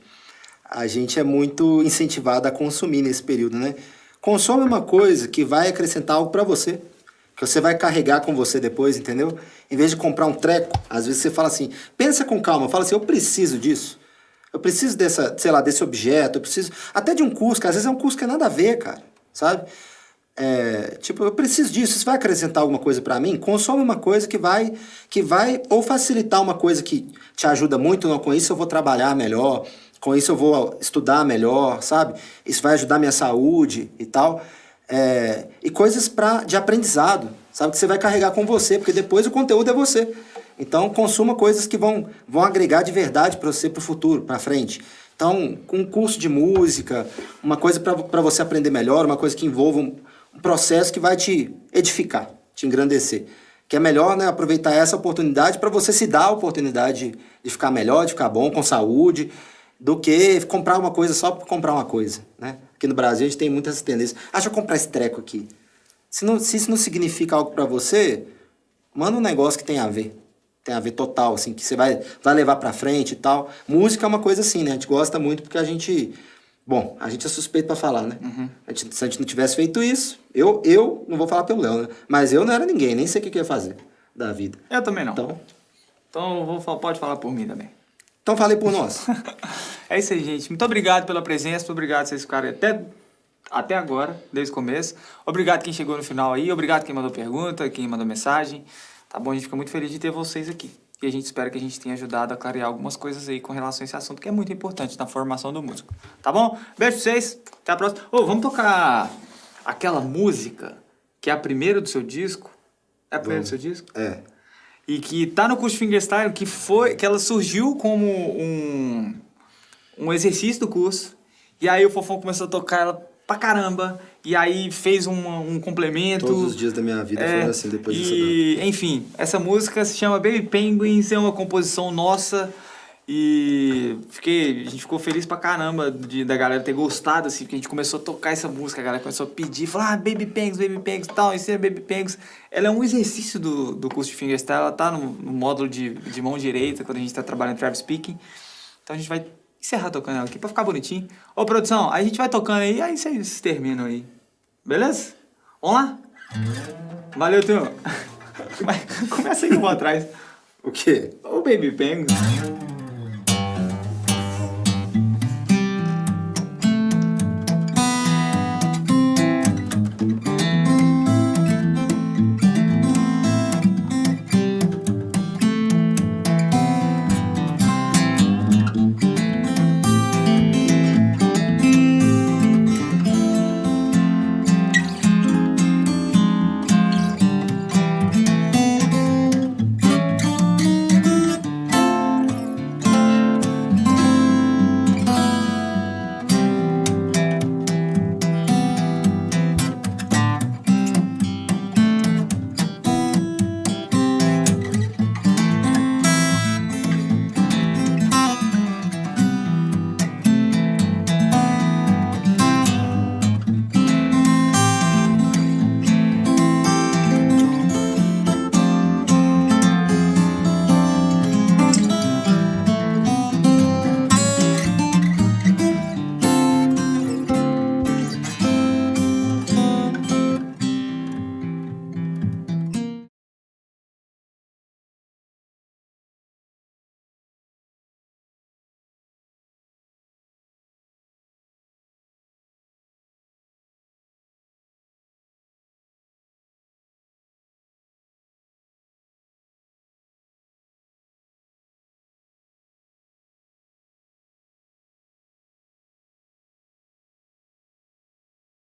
a gente é muito incentivado a consumir nesse período, né? Consome uma coisa que vai acrescentar algo pra você, que você vai carregar com você depois, entendeu? Em vez de comprar um treco, às vezes você fala assim, pensa com calma, fala assim, eu preciso disso, eu preciso desse objeto, eu preciso até de um curso, que às vezes é um curso que é nada a ver, cara, sabe? Eu preciso disso, isso vai acrescentar alguma coisa pra mim? Consome uma coisa que vai ou facilitar uma coisa que te ajuda muito, não, com isso eu vou trabalhar melhor, com isso eu vou estudar melhor, sabe? Isso vai ajudar minha saúde e tal. E coisas de aprendizado, sabe? Que você vai carregar com você, porque depois o conteúdo é você. Então, consuma coisas que vão agregar de verdade para você, para o futuro, para frente. Então, com um curso de música, uma coisa para você aprender melhor, uma coisa que envolva um processo que vai te edificar, te engrandecer. Que é melhor, né, aproveitar essa oportunidade para você se dar a oportunidade de ficar melhor, de ficar bom, com saúde, do que comprar uma coisa só por comprar uma coisa, né? Aqui no Brasil a gente tem muitas tendências. Deixa eu comprar esse treco aqui. Se isso não significa algo para você, manda um negócio que tem a ver total, assim, que você vai levar pra frente e tal. Música é uma coisa assim, né? A gente gosta muito porque a gente é suspeito pra falar, né? Uhum. Se a gente não tivesse feito isso, eu não vou falar pelo Léo, né? Mas eu não era ninguém, nem sei o que eu ia fazer da vida. Eu também não. Então pode falar por mim também. Então falei por nós. É isso aí, gente. Muito obrigado pela presença, muito obrigado vocês ficarem até agora, desde o começo. Obrigado quem chegou no final aí, obrigado quem mandou pergunta, quem mandou mensagem. Tá bom? A gente fica muito feliz de ter vocês aqui. E a gente espera que a gente tenha ajudado a clarear algumas coisas aí com relação a esse assunto, que é muito importante na formação do músico. Tá bom? Beijo pra vocês. Até a próxima. Vamos tocar aquela música que é a primeira do seu disco. É a primeira do seu disco? É. E que tá no curso de fingerstyle, que ela surgiu como um exercício do curso. E aí o Fofão começou a tocar ela pra caramba. E aí fez um complemento. Todos os dias da minha vida foram assim depois dessa data. Enfim, essa música se chama Baby Penguins, é uma composição nossa. E a gente ficou feliz pra caramba da galera ter gostado, assim, porque a gente começou a tocar essa música, a galera começou a pedir, falar, Baby Penguins e tal, isso é Baby Penguins. Ela é um exercício do curso de fingerstyle, ela tá no módulo de mão direita, quando a gente tá trabalhando em Travis Speaking. Então a gente vai encerrar tocando ela aqui pra ficar bonitinho. Ô, produção, a gente vai tocando aí vocês terminam aí. Beleza? Vamos lá? Valeu, turma. Começa aí que eu vou atrás. O quê? Ô, Baby Penguins.